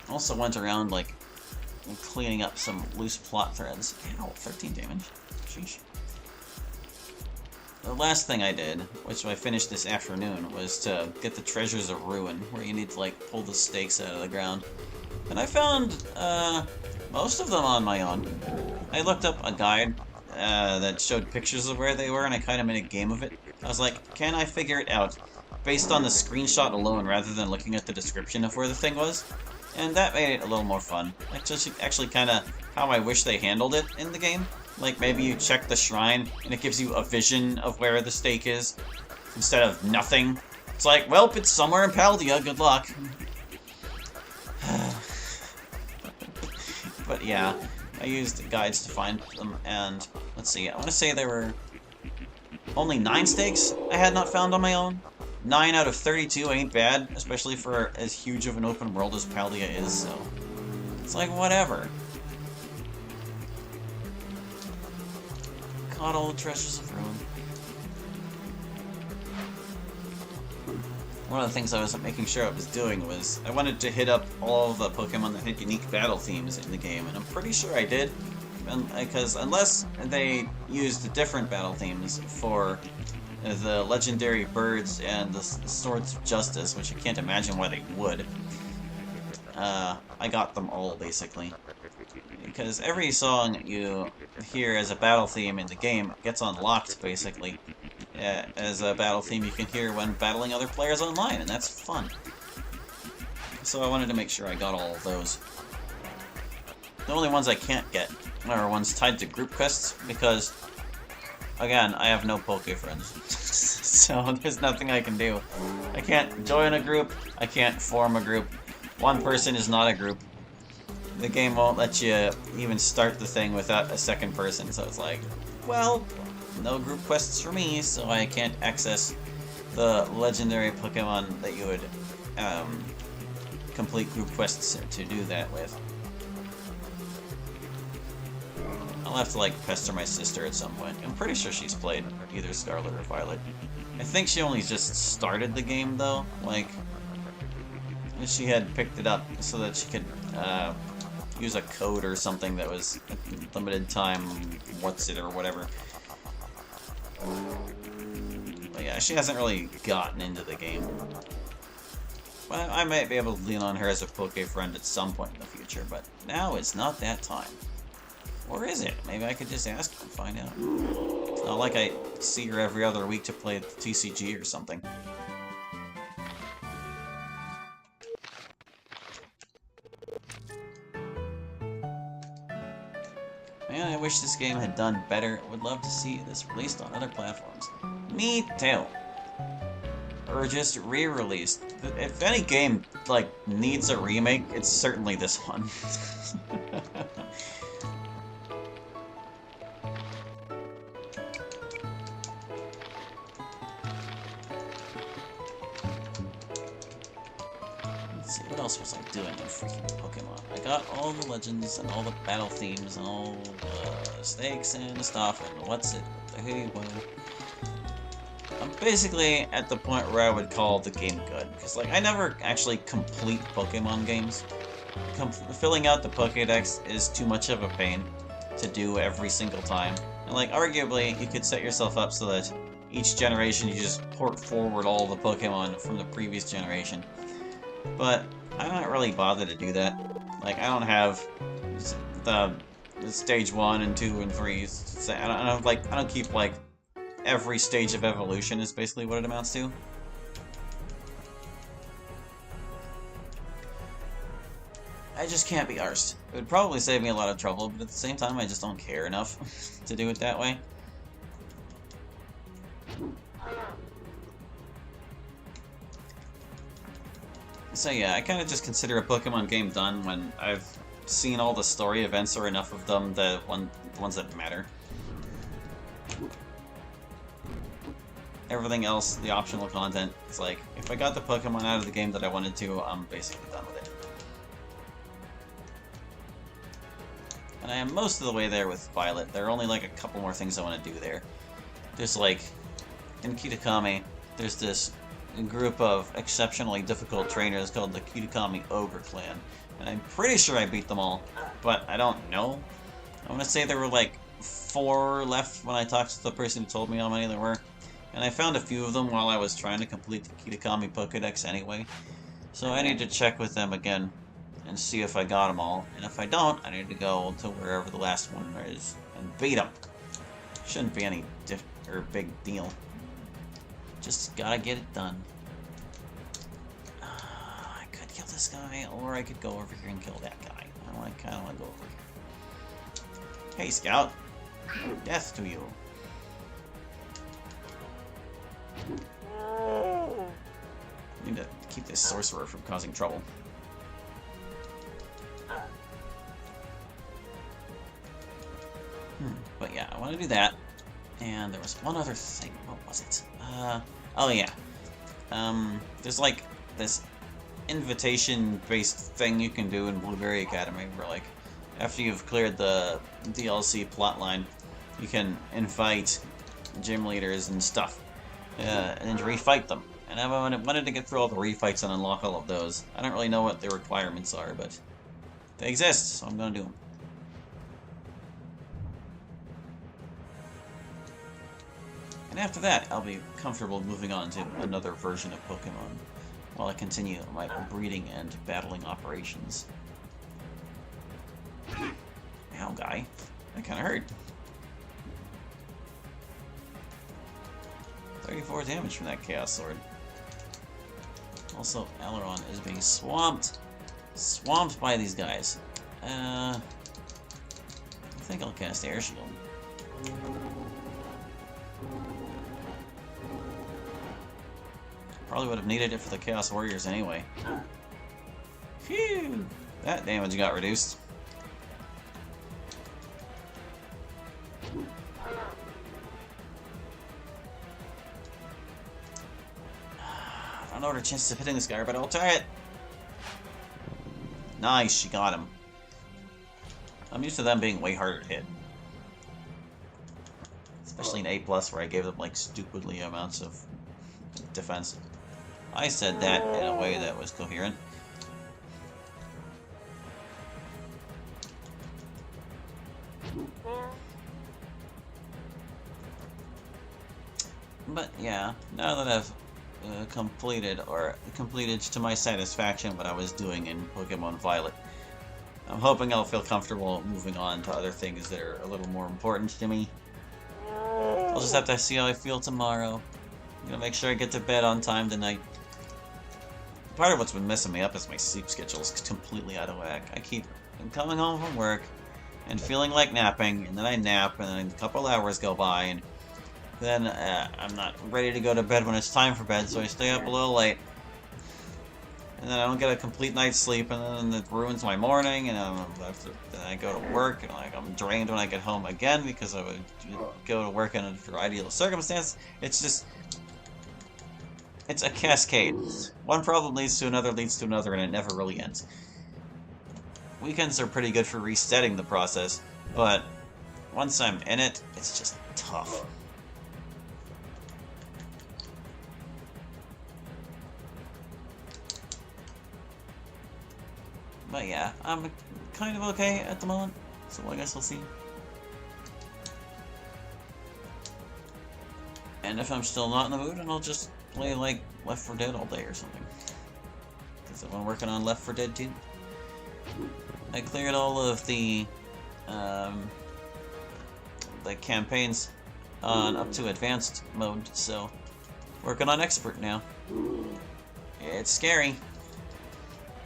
Also went around, like, cleaning up some loose plot threads. Ow, 13 damage. Sheesh. The last thing I did, which I finished this afternoon, was to get the Treasures of Ruin, where you need to, like, pull the stakes out of the ground. And I found, most of them on my own. I looked up a guide that showed pictures of where they were, and I kind of made a game of it. I was like, can I figure it out based on the screenshot alone rather than looking at the description of where the thing was? And that made it a little more fun. That's actually kind of how I wish they handled it in the game. Like, maybe you check the shrine, and it gives you a vision of where the stake is, instead of nothing. It's like, well, it's somewhere in Paldea, good luck. But yeah, I used guides to find them, and let's see, I want to say there were only 9 stakes I had not found on my own. 9 out of 32 ain't bad, especially for as huge of an open world as Paldea is, so it's like, whatever. Caught all the Treasures of Ruin. One of the things I was making sure I was doing was I wanted to hit up all of the Pokemon that had unique battle themes in the game, and I'm pretty sure I did, because unless they used different battle themes for the legendary birds and the Swords of Justice, which I can't imagine why they would, I got them all, basically. because every song you hear as a battle theme in the game gets unlocked, basically, as a battle theme you can hear when battling other players online, and that's fun. So I wanted to make sure I got all of those. The only ones I can't get are ones tied to group quests, because, again, I have no Poke friends. So there's nothing I can do. I can't join a group, I can't form a group. One person is not a group. The game won't let you even start the thing without a second person, so it's like, well, no group quests for me, so I can't access the legendary Pokemon that you would complete group quests to do that with. I'll have to, like, pester my sister at some point. I'm pretty sure she's played either Scarlet or Violet. I think she only just started the game, though. Like, she had picked it up so that she could use a code or something that was limited time, what's it, or whatever. But yeah, she hasn't really gotten into the game. Well, I might be able to lean on her as a Poke friend at some point in the future, but now it's not that time. Or is it? Maybe I could just ask her and find out. It's not like I see her every other week to play TCG or something. Man, I wish this game had done better. I would love to see this released on other platforms. Me too. Or just re-released. If any game, like, needs a remake, it's certainly this one. What else was I doing in freaking Pokemon? I got all the legends and all the battle themes and all the stakes and stuff and what's it? Hey, well, I'm basically at the point where I would call the game good, because like I never actually complete Pokemon games. Filling out the Pokédex is too much of a pain to do every single time, and like arguably you could set yourself up so that each generation you just port forward all the Pokemon from the previous generation. But I don't really bother to do that. Like, I don't have the stage 1 and 2 and 3. I don't keep, like, every stage of evolution is basically what it amounts to. I just can't be arsed. It would probably save me a lot of trouble, but at the same time I just don't care enough to do it that way. So yeah, I kind of just consider a Pokemon game done when I've seen all the story events or enough of them, the ones that matter. Everything else, the optional content, it's like, if I got the Pokemon out of the game that I wanted to, I'm basically done with it. And I am most of the way there with Violet. There are only like a couple more things I want to do there. There's like, in Kitakami, there's this group of exceptionally difficult trainers called the Kitakami Ogre Clan, and I'm pretty sure I beat them all, but I don't know. I want to say there were like 4 left when I talked to the person who told me how many there were, and I found a few of them while I was trying to complete the Kitakami Pokédex anyway, so I need to check with them again and see if I got them all, and if I don't, I need to go to wherever the last one is and beat them. Shouldn't be any big deal. Just gotta get it done. I could kill this guy, or I could go over here and kill that guy. I kind of want to go over here. Hey, Scout. Death to you. Need to keep this sorcerer from causing trouble. But yeah, I want to do that. And there was one other thing. What was it? Oh yeah. There's like this invitation-based thing you can do in Blueberry Academy where like after you've cleared the DLC plotline, you can invite gym leaders and stuff and refight them. And I wanted to get through all the refights and unlock all of those. I don't really know what the requirements are, but they exist, so I'm gonna do them. And after that, I'll be comfortable moving on to another version of Pokemon, while I continue my breeding and battling operations. guy. That kind of hurt. 34 damage from that Chaos Sword. Also, Aileron is being swamped. Swamped by these guys. I think I'll cast Air Shield. Probably would have needed it for the Chaos Warriors anyway. Phew! That damage got reduced. I don't know what her chances of hitting this guy, but I'll try it. Nice, she got him. I'm used to them being way harder to hit. Especially in A+, where I gave them, like, stupidly amounts of defense. I said that in a way that was coherent. But yeah, now that I've completed to my satisfaction what I was doing in Pokemon Violet, I'm hoping I'll feel comfortable moving on to other things that are a little more important to me. I'll just have to see how I feel tomorrow. I'm gonna make sure I get to bed on time tonight. Part of what's been messing me up is my sleep schedule is completely out of whack. I'm coming home from work and feeling like napping, and then I nap, and then a couple hours go by, and then I'm not ready to go to bed when it's time for bed, so I stay up a little late. And then I don't get a complete night's sleep, and then it ruins my morning, and then I go to work, and I'm drained when I get home again, because I would go to work under ideal circumstance. It's just... it's a cascade. One problem leads to another, and it never really ends. Weekends are pretty good for resetting the process, but once I'm in it, it's just tough. But yeah, I'm kind of okay at the moment, so I guess we'll see. And if I'm still not in the mood, then I'll just play, like, Left 4 Dead all day or something. Because I've been working on Left 4 Dead 2. I cleared all of the campaigns on up to advanced mode, so working on expert now. It's scary.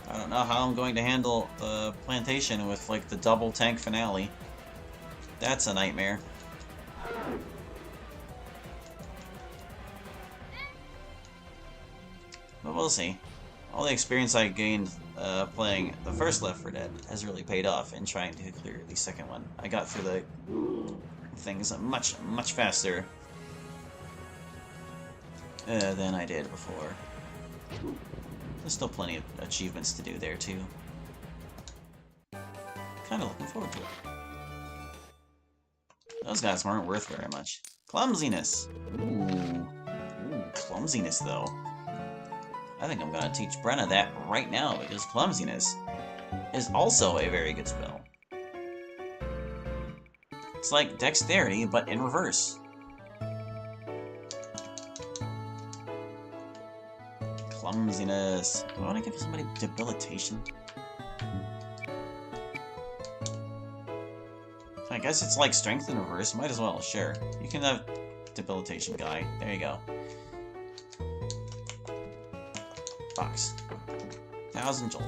I don't know how I'm going to handle the plantation with, like, the double tank finale. That's a nightmare. But we'll see. All the experience I gained playing the first Left 4 Dead has really paid off in trying to clear the second one. I got through the things much, much faster than I did before. There's still plenty of achievements to do there, too. Kinda looking forward to it. Those guys weren't worth very much. Clumsiness! Ooh, clumsiness, though. I think I'm gonna teach Brenna that right now, because clumsiness is also a very good spell. It's like dexterity, but in reverse. Clumsiness. Do I want to give somebody debilitation? I guess it's like strength in reverse. Might as well, sure. You can have debilitation guy. There you go. Fox. 1000 Joel.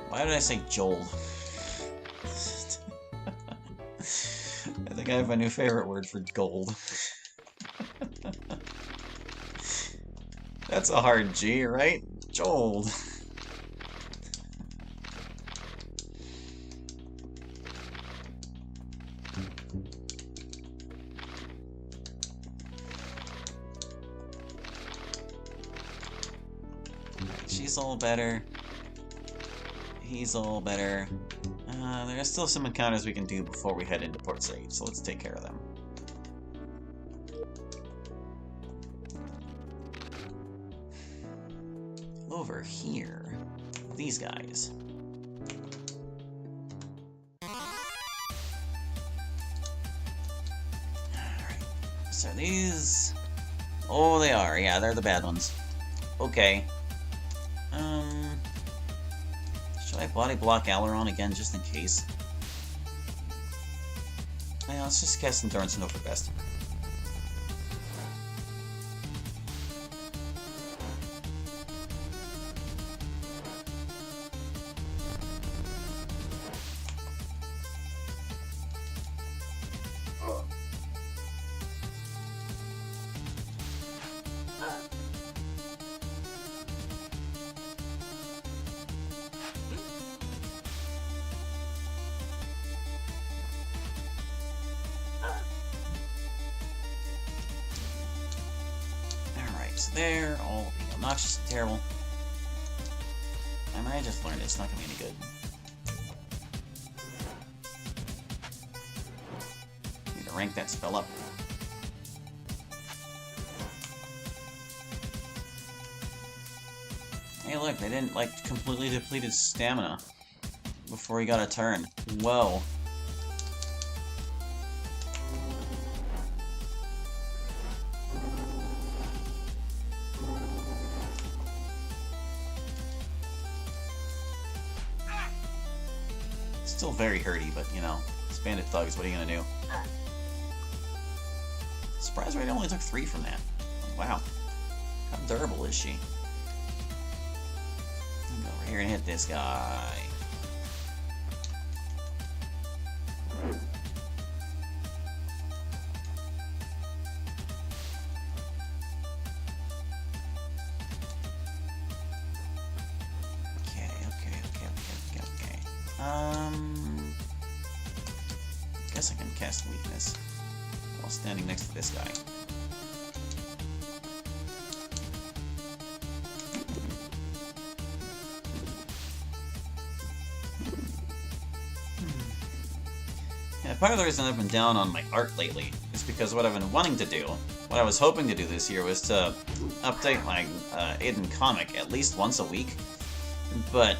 Why did I say Joel? I think I have my new favorite word for gold. That's a hard G, right? Joel. She's all better. He's all better. There are still some encounters we can do before we head into Port Saiid, so let's take care of them. Over here, these guys. Alright, so these... oh, they are. Yeah, they're the bad ones. Okay. Should I body block Aileron again, just in case? Yeah, let's just cast Endurance and hope for best. There, all the obnoxious and terrible. I might just learned it's not gonna be any good. Need to rank that spell up. Hey look, they didn't like completely deplete his stamina before he got a turn. Whoa. Still very hurty, but you know, it's bandit thugs, what are you gonna do? Surprise rate only took 3 from that. Wow. How durable is she? Go over here and hit this guy. Guess I can cast Weakness while standing next to this guy. Yeah, part of the reason I've been down on my art lately is because what I've been wanting to do, what I was hoping to do this year was to update my Aidyn comic at least once a week, but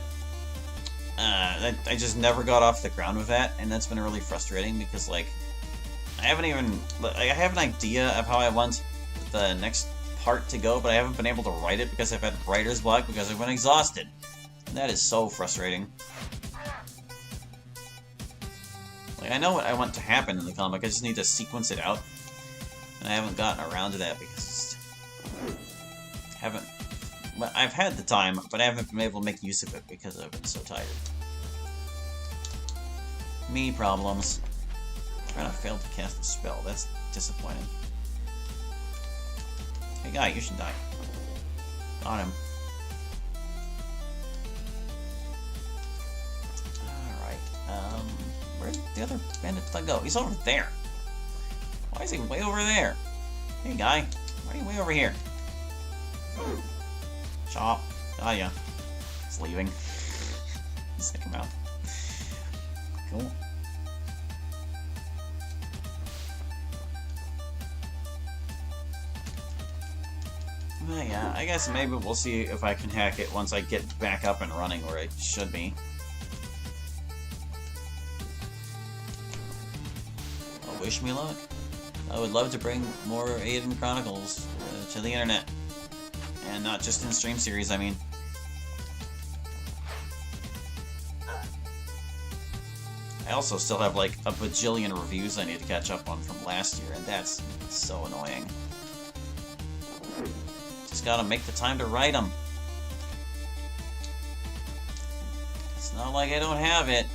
I just never got off the ground with that, and that's been really frustrating because, like, I have an idea of how I want the next part to go, but I haven't been able to write it because I've had writer's block because I've been exhausted. And that is so frustrating. Like, I know what I want to happen in the comic, I just need to sequence it out. And I haven't gotten around to that because I've had the time, but I haven't been able to make use of it because I've been so tired. Me problems. I failed to cast a spell. That's disappointing. Hey guy, you should die. Got him. Alright, where'd the other bandit thug go? He's over there. Why is he way over there? Hey guy, why are you way over here? Chop. Got ya. He's leaving. Let's take him out. Cool. But yeah, I guess maybe we'll see if I can hack it once I get back up and running where I should be. Well, wish me luck. I would love to bring more Aidyn Chronicles to the internet. And not just in stream series, I mean. I also still have like a bajillion reviews I need to catch up on from last year, and that's so annoying. Just gotta make the time to write them. It's not like I don't have it.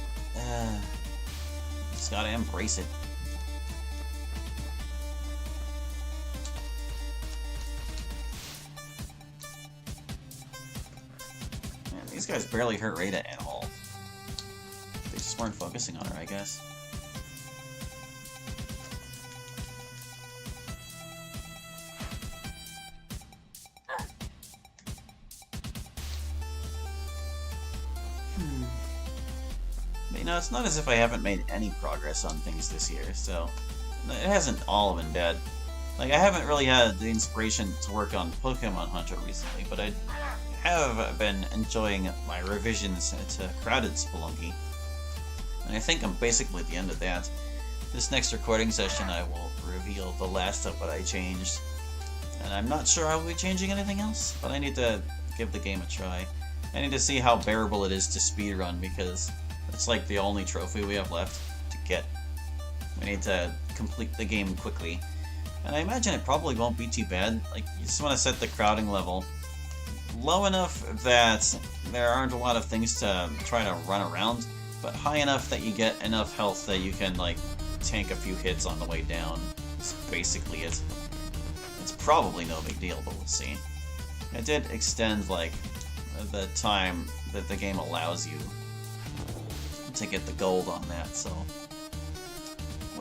Just gotta embrace it. Man, these guys barely hurt Rita at all. They just weren't focusing on her, I guess. But, you know, it's not as if I haven't made any progress on things this year, so it hasn't all been dead. Like, I haven't really had the inspiration to work on Pokemon Hunter recently, but I have been enjoying my revisions to Crowded Spelunky. And I think I'm basically at the end of that. This next recording session I will reveal the last of what I changed. And I'm not sure I will be changing anything else, but I need to give the game a try. I need to see how bearable it is to speedrun, because it's like the only trophy we have left to get We need to complete the game quickly. And I imagine it probably won't be too bad. Like, you just want to set the crowding level low enough that there aren't a lot of things to try to run around, but high enough that you get enough health that you can, like, tank a few hits on the way down. That's basically it. It's probably no big deal, but we'll see. I did extend, like, the time that the game allows you to get the gold on that, so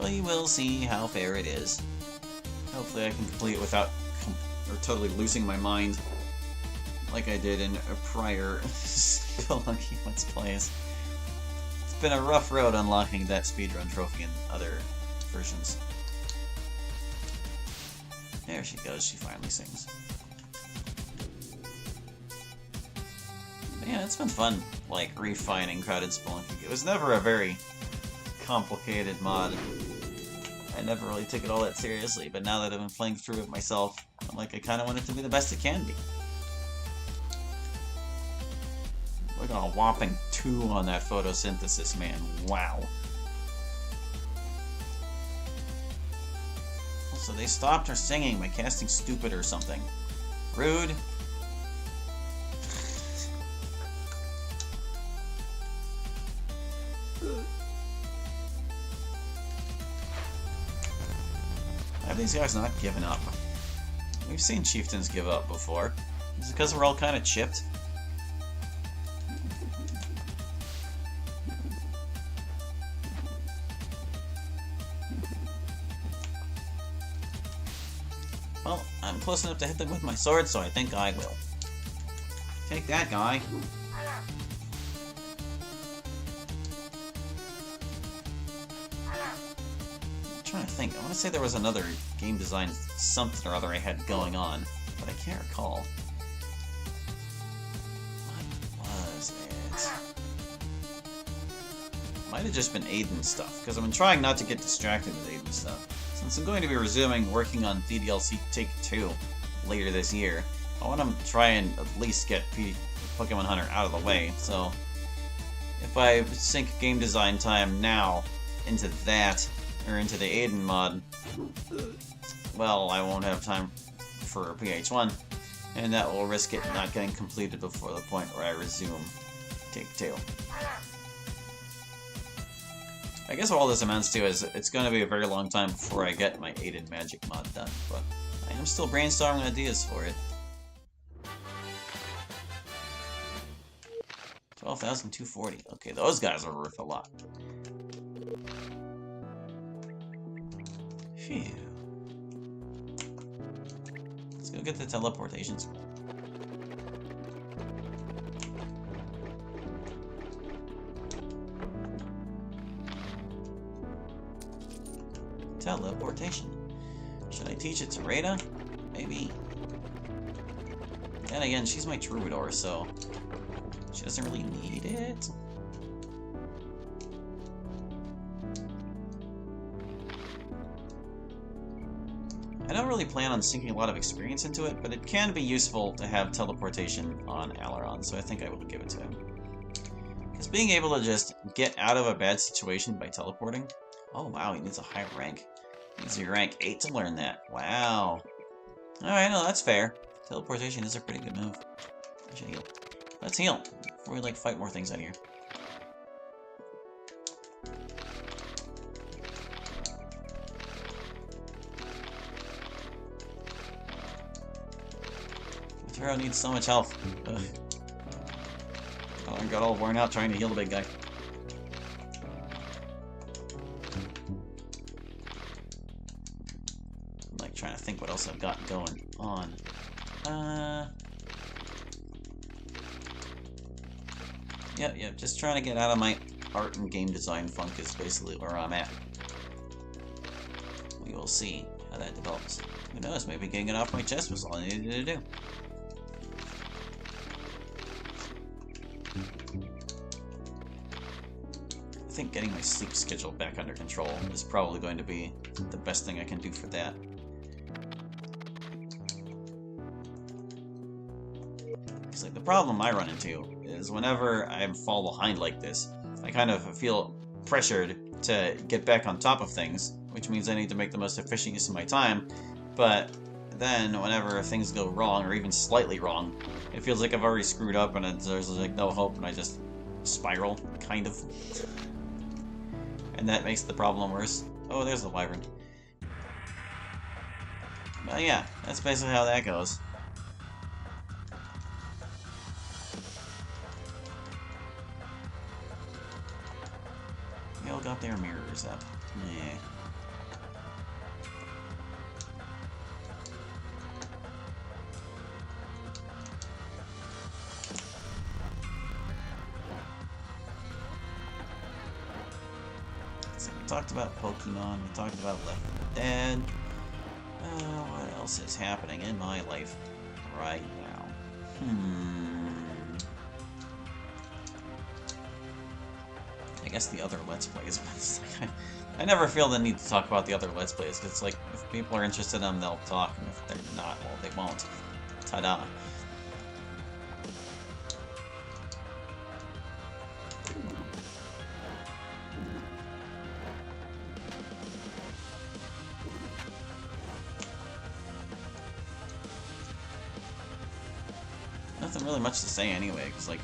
we will see how fair it is. Hopefully I can complete it without totally losing my mind like I did in a prior Spelunky Let's Plays. It's been a rough road unlocking that speedrun trophy in other versions. There she goes, she finally sings. But yeah, it's been fun, like, refining Crowded Spelunky. It was never a very complicated mod. I never really took it all that seriously, but now that I've been playing through it myself, I'm like, I kind of want it to be the best it can be. Look at a whopping 2 on that photosynthesis, man. Wow. So they stopped her singing by casting stupid or something. Rude. Have these guys not given up? We've seen chieftains give up before. Is it because we're all kind of chipped? Well, I'm close enough to hit them with my sword, so I think I will. Take that, guy. I'm trying to think. I want to say there was another game design something or other I had going on, but I can't recall. What was it? Might have just been Aidyn stuff, because I've been trying not to get distracted with Aidyn stuff. Since I'm going to be resuming working on DDLC Take 2 later this year, I want to try and at least get Pokemon Hunter out of the way, so if I sink game design time now into that, or into the Aidyn mod, well, I won't have time for PH1, and that will risk it not getting completed before the point where I resume Take 2. I guess what all this amounts to is it's going to be a very long time before I get my Aidyn Magic mod done, but I am still brainstorming ideas for it. 12,240. Okay, those guys are worth a lot. Phew. Let's go get the teleportations. Teleportation. Should I teach it to Rada? Maybe. Then again, she's my troubadour, so she doesn't really need it. I don't really plan on sinking a lot of experience into it, but it can be useful to have teleportation on Alaron, so I think I will give it to him. Because being able to just get out of a bad situation by teleporting... Oh wow, he needs a higher rank. He needs to be rank 8 to learn that. Wow. Alright, no, that's fair. Teleportation is a pretty good move. I should heal. Let's heal before we, like, fight more things out here. Taro needs so much health. Ugh. Oh, I got all worn out trying to heal the big guy. I'm like trying to think what else I've got going on. Yep, just trying to get out of my art and game design funk is basically where I'm at. We will see how that develops. Who knows, maybe getting it off my chest was all I needed to do. I think getting my sleep schedule back under control is probably going to be the best thing I can do for that. Because like the problem I run into is whenever I fall behind like this, I kind of feel pressured to get back on top of things, which means I need to make the most efficient use of my time, but then whenever things go wrong, or even slightly wrong, it feels like I've already screwed up and there's like no hope, and I just spiral, kind of. And that makes the problem worse. Oh, there's the wyvern. But yeah, that's basically how that goes. They all got their mirrors up. Yeah. So we talked about Pokemon, we talked about Left 4 Dead. What else is happening in my life right now? I guess the other Let's Plays, but it's like, I never feel the need to talk about the other Let's Plays, because it's like, if people are interested in them, they'll talk, and if they're not, well, they won't. Ta-da. Nothing really much to say anyway, because, like,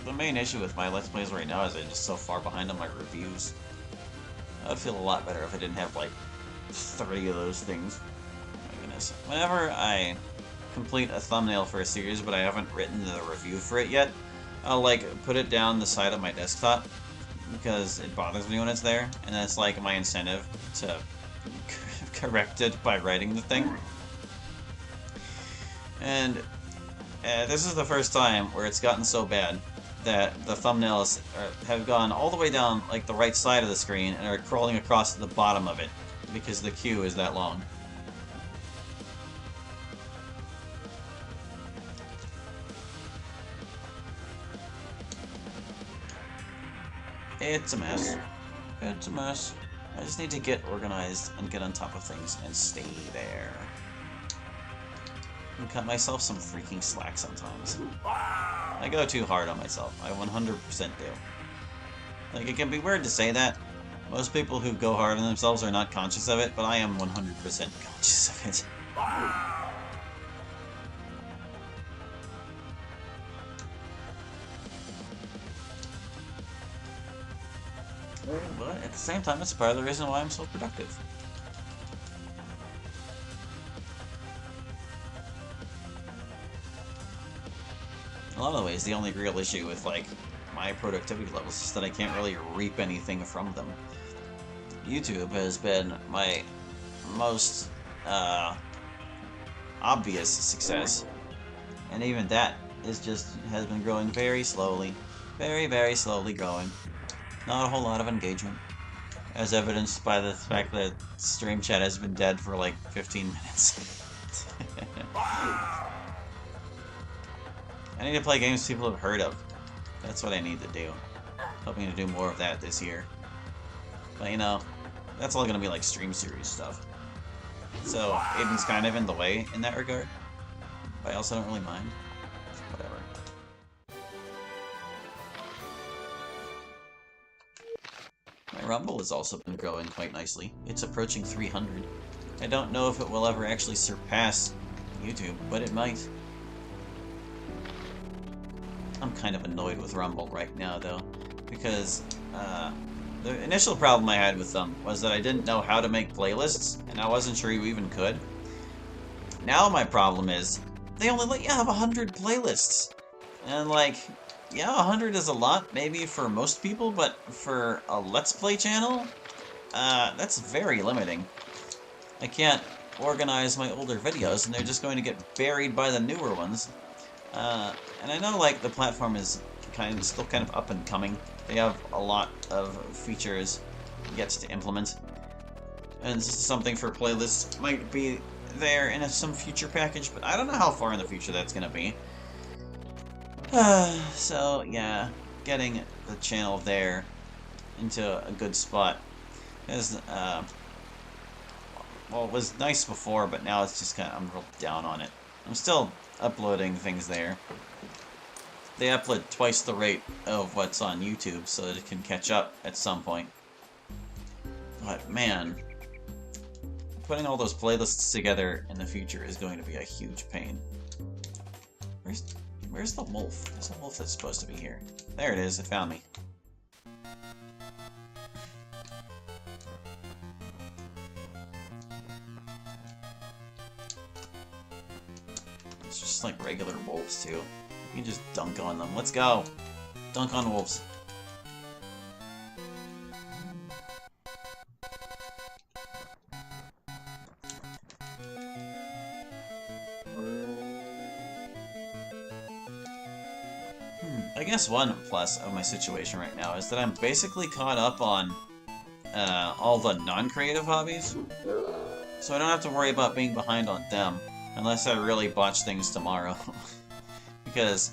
the main issue with my Let's Plays right now is I'm just so far behind on my reviews. I would feel a lot better if I didn't have, like, 30 of those things. My goodness. Whenever I complete a thumbnail for a series, but I haven't written the review for it yet, I'll, like, put it down the side of my desktop, because it bothers me when it's there, and that's, like, my incentive to correct it by writing the thing. And this is the first time where it's gotten so bad that the thumbnails have gone all the way down, like, the right side of the screen and are crawling across the bottom of it because the queue is that long. It's a mess. It's a mess. I just need to get organized and get on top of things and stay there. And cut myself some freaking slack sometimes. I go too hard on myself. I 100% do. Like, it can be weird to say that. Most people who go hard on themselves are not conscious of it, but I am 100% conscious of it. But at the same time, it's part of the reason why I'm so productive. In a lot of ways, the only real issue with, like, my productivity levels is that I can't really reap anything from them. YouTube has been my most obvious success, and even that has been growing very slowly, very slowly growing. Not a whole lot of engagement, as evidenced by the fact that stream chat has been dead for like 15 minutes. I need to play games people have heard of. That's what I need to do. Hoping to do more of that this year. But you know, that's all gonna be like stream series stuff. So Aidyn's kind of in the way in that regard. But I also don't really mind. Whatever. My Rumble has also been growing quite nicely. It's approaching 300. I don't know if it will ever actually surpass YouTube, but it might. I'm kind of annoyed with Rumble right now, though, because the initial problem I had with them was that I didn't know how to make playlists, and I wasn't sure you even could. Now my problem is, they only let you have 100 playlists. And like, yeah, 100 is a lot, maybe for most people, but for a Let's Play channel, that's very limiting. I can't organize my older videos, and they're just going to get buried by the newer ones. And I know, like, the platform is still kind of up and coming. They have a lot of features yet to implement. And something for playlists might be there in some future package, but I don't know how far in the future that's going to be. So, yeah, getting the channel there into a good spot is, well, it was nice before, but now it's just kind of, I'm real down on it. I'm still uploading things there. they upload twice the rate of what's on YouTube so that it can catch up at some point. But man, putting all those playlists together in the future is going to be a huge pain. Where's the wolf? There's a wolf that's supposed to be here. There it is, it found me. It's just like regular wolves too. You can just dunk on them. Let's go! Dunk on wolves. I guess one plus of my situation right now is that I'm basically caught up on all the non-creative hobbies, so I don't have to worry about being behind on them unless I really botch things tomorrow. Because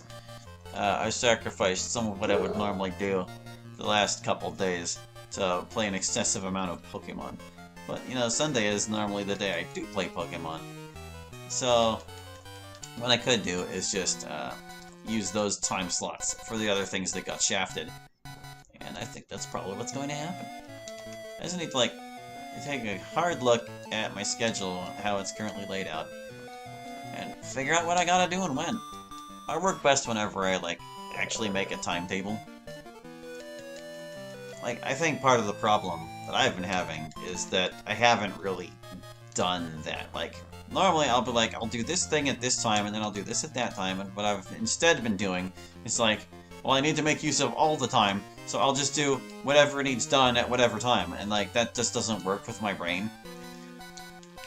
I sacrificed some of what I would normally do the last couple days to play an excessive amount of Pokemon. But, you know, Sunday is normally the day I do play Pokemon. So, what I could do is just use those time slots for the other things that got shafted. And I think that's probably what's going to happen. I just need to, like, take a hard look at my schedule, how it's currently laid out, and figure out what I gotta do and when. I work best whenever I, like, actually make a timetable. Like, I think part of the problem that I've been having is that I haven't really done that. Like, normally I'll be like, I'll do this thing at this time, and then I'll do this at that time, and what I've instead been doing is like, well, I need to make use of all the time, so I'll just do whatever needs done at whatever time, and like, that just doesn't work with my brain.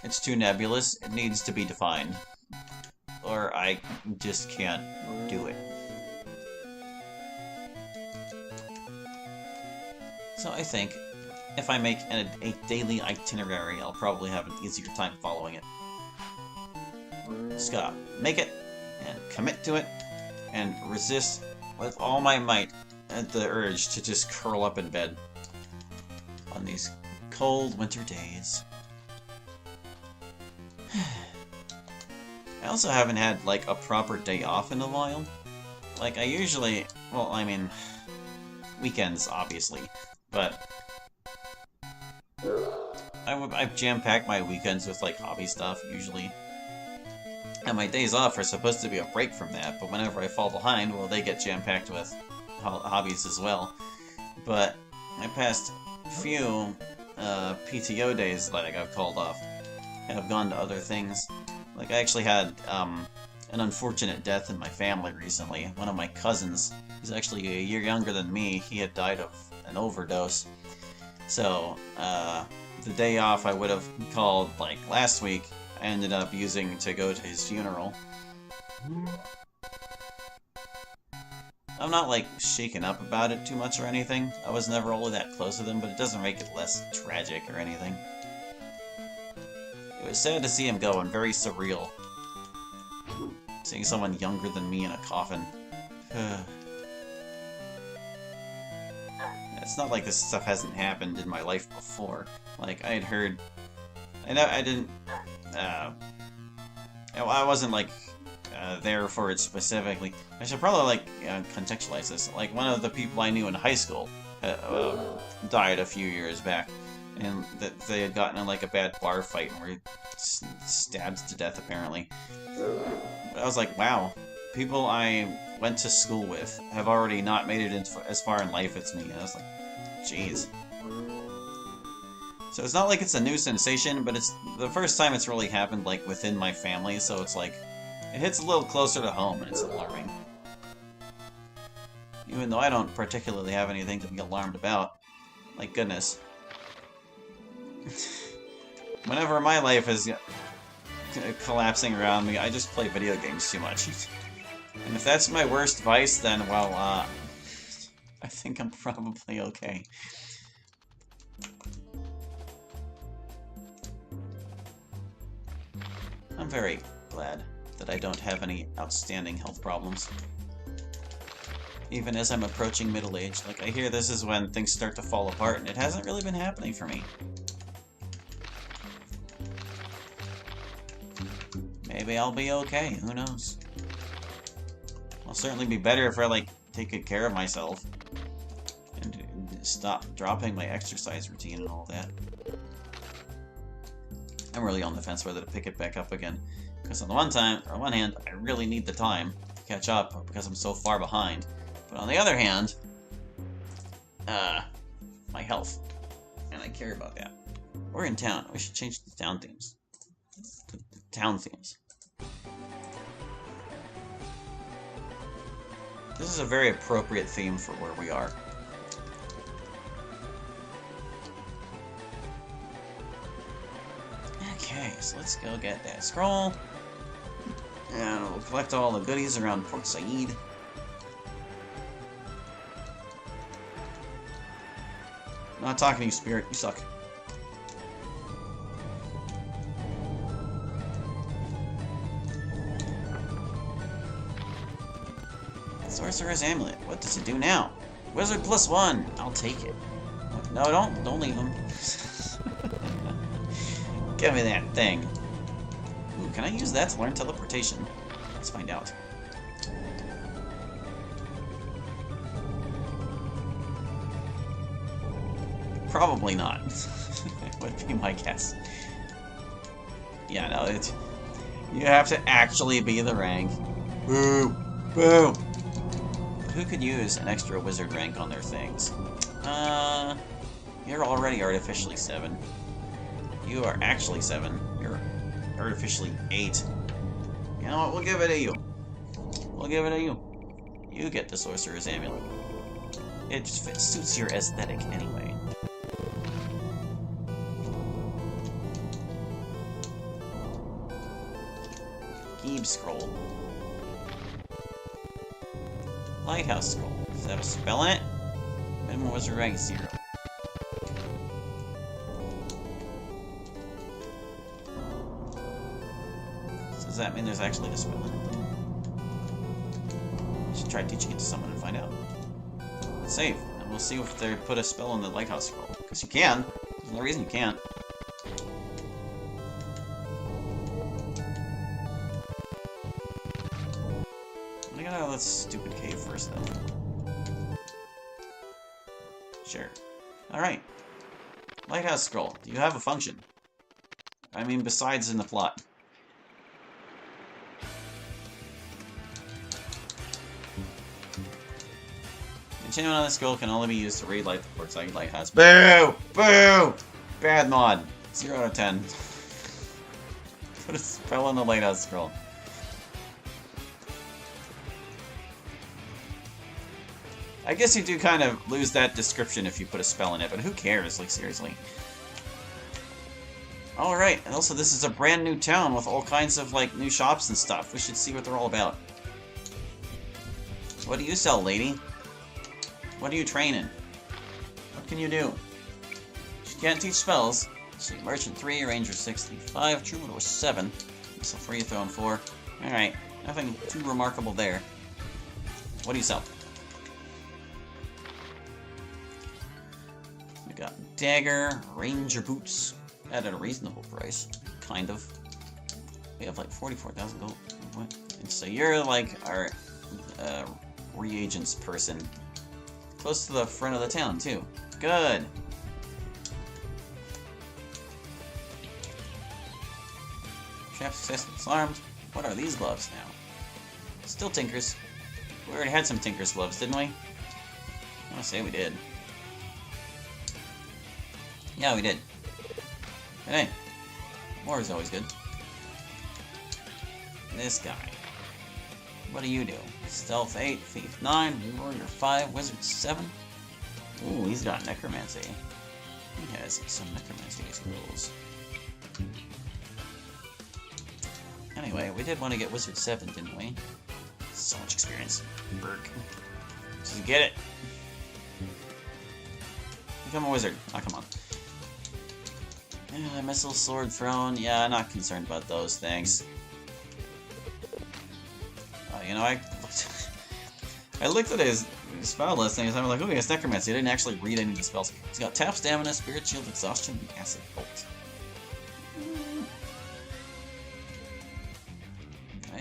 It's too nebulous, it needs to be defined. Or I just can't do it. So I think, if I make a daily itinerary, I'll probably have an easier time following it. Just gotta make it, and commit to it, and resist with all my might at the urge to just curl up in bed on these cold winter days. I also haven't had, like, a proper day off in a while. Like, I usually, well, I mean, weekends, obviously, but I jam-pack my weekends with, like, hobby stuff, usually. And my days off are supposed to be a break from that, but whenever I fall behind, well, they get jam-packed with hobbies as well. But my past few PTO days that I got called off have gone to other things. Like, I actually had an unfortunate death in my family recently. One of my cousins, who's actually a year younger than me, he had died of an overdose. So, the day off I would have called, like, last week, I ended up using to go to his funeral. I'm not, like, shaken up about it too much or anything. I was never really that close with him, but it doesn't make it less tragic or anything. It was sad to see him go and very surreal. Seeing someone younger than me in a coffin. It's not like this stuff hasn't happened in my life before. Like, I had heard... I didn't... I wasn't, like, there for it specifically. I should probably, like, contextualize this. Like, one of the people I knew in high school died a few years back. And that they had gotten in, like, a bad bar fight and were stabbed to death, apparently. But I was like, wow. People I went to school with have already not made it as far in life as me. And I was like, jeez. So it's not like it's a new sensation, but it's the first time it's really happened, like, within my family, so it's like, it hits a little closer to home, and it's alarming. Even though I don't particularly have anything to be alarmed about. Like, goodness. Whenever my life is collapsing around me, I just play video games too much. And if that's my worst vice, then, well, I think I'm probably okay. I'm very glad that I don't have any outstanding health problems. Even as I'm approaching middle age, like, I hear this is when things start to fall apart, and it hasn't really been happening for me. Maybe I'll be okay, who knows? It'll certainly be better if I, like, take good care of myself. And stop dropping my exercise routine and all that. I'm really on the fence whether to pick it back up again. Because on one hand, I really need the time to catch up because I'm so far behind. But on the other hand, my health. And I care about that. We're in town. We should change the town themes. The town themes. This is a very appropriate theme for where we are. Okay, so let's go get that scroll. And we'll collect all the goodies around Port Saiid. I'm not talking to you, Spirit. You suck. Sorcerer's Amulet. What does it do now? Wizard +1. I'll take it. No, don't leave him. Give me that thing. Ooh, can I use that to learn teleportation? Let's find out. Probably not. Would be my guess. Yeah, no, you have to actually be the rank. Boo! Boo! Who could use an extra wizard rank on their things? You're already artificially 7. You are actually 7. You're artificially 8. You know what? We'll give it to you. We'll give it to you. You get the Sorcerer's Amulet. It just suits your aesthetic anyway. Geeb Scroll. Lighthouse Scroll. Does it have a spell in it? Minimum Wizard rank 0. So does that mean there's actually a spell in it? I should try teaching it to someone and find out. Let's save, and we'll see if they put a spell on the Lighthouse Scroll. Because you can. There's no reason you can't. I gotta out of this stupid cave first, though. Sure. Alright. Lighthouse Scroll. Do you have a function? I mean, besides in the plot. Enchantment on the scroll can only be used to relight the Port Saiid Lighthouse. Boo! Boo! Bad mod. 0 out of 10. Put a spell on the Lighthouse Scroll. I guess you do kind of lose that description if you put a spell in it, but who cares? Like, seriously. Alright, and also this is a brand new town with all kinds of, like, new shops and stuff. We should see what they're all about. What do you sell, lady? What are you training? What can you do? She can't teach spells. So Merchant 3, Ranger 65, Troubadour 7. So free throwing 4. Alright, nothing too remarkable there. What do you sell? We got dagger, ranger boots, at a reasonable price, kind of. We have like 44,000 gold. What? And so you're like our reagents person. Close to the front of the town, too. Good. Trap successful disarmed. What are these gloves now? Still Tinkers. We already had some Tinkers gloves, didn't we? I want to say we did. Yeah, we did. But hey, more is always good. This guy. What do you do? Stealth 8, Thief 9, Warrior 5, Wizard 7. Ooh, he's got Necromancy. He has some Necromancy skills. Anyway, we did want to get Wizard 7, didn't we? So much experience. Burk. Did you get it? Become a wizard. Oh, come on. Missile, sword, throne. Yeah, I'm not concerned about those things. You know, I looked at his spell list and I'm like, oh, he has Necromancy. I didn't actually read any of the spells. He's got Tap, Stamina, Spirit Shield, Exhaustion, and Acid Bolt.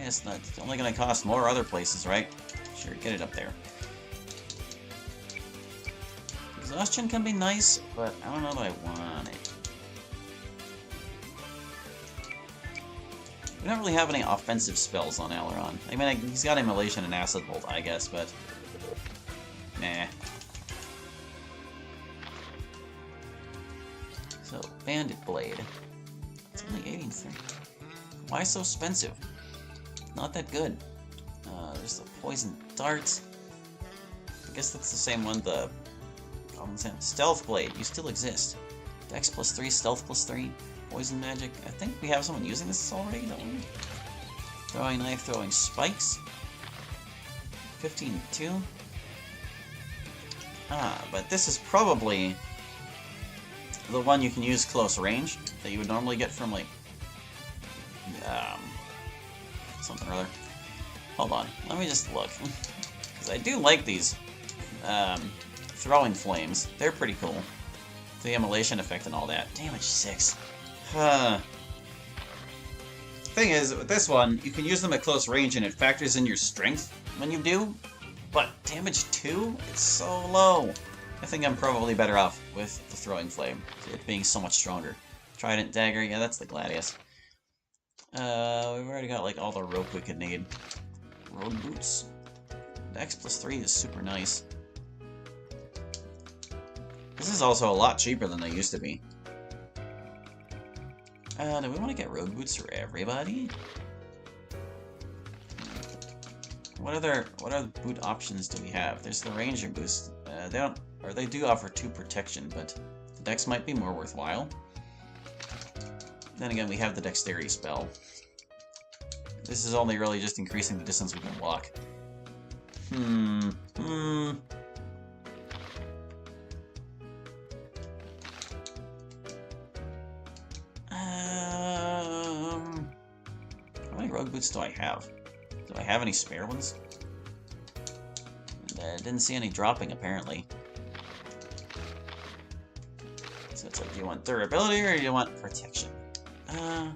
It's not, it's only gonna cost more other places, right? Sure, get it up there. Exhaustion can be nice, but I don't know that I want it. We don't really have any offensive spells on Aileron. I mean, he's got Immolation and Acid Bolt, I guess, but... Nah. So, Bandit Blade. It's only 83. Why so expensive? Not that good. There's the Poison Dart. I guess that's the same one, the... Stealth Blade. You still exist. Dex +3, Stealth +3. Poison magic. I think we have someone using this already, don't we? Throwing knife, throwing spikes. 15-2. But this is probably the one you can use close range that you would normally get from, like, something or other. Hold on, let me just look. Because I do like these throwing flames. They're pretty cool. The immolation effect and all that. Damage 6. Thing is, with this one, you can use them at close range and it factors in your strength when you do, but damage 2? It's so low. I think I'm probably better off with the throwing flame, it being so much stronger. Trident dagger, yeah, that's the Gladius. We've already got like all the rope we could need. Road boots. Dex +3 is super nice. This is also a lot cheaper than they used to be. Do we want to get road boots for everybody? What other boot options do we have? There's the Ranger boost. They do offer 2 protection, but the Dex might be more worthwhile. Then again, we have the Dexterity spell. This is only really just increasing the distance we can walk. How many road boots do I have? Do I have any spare ones? Didn't see any dropping, apparently. So it's like, do you want durability or do you want protection? Oh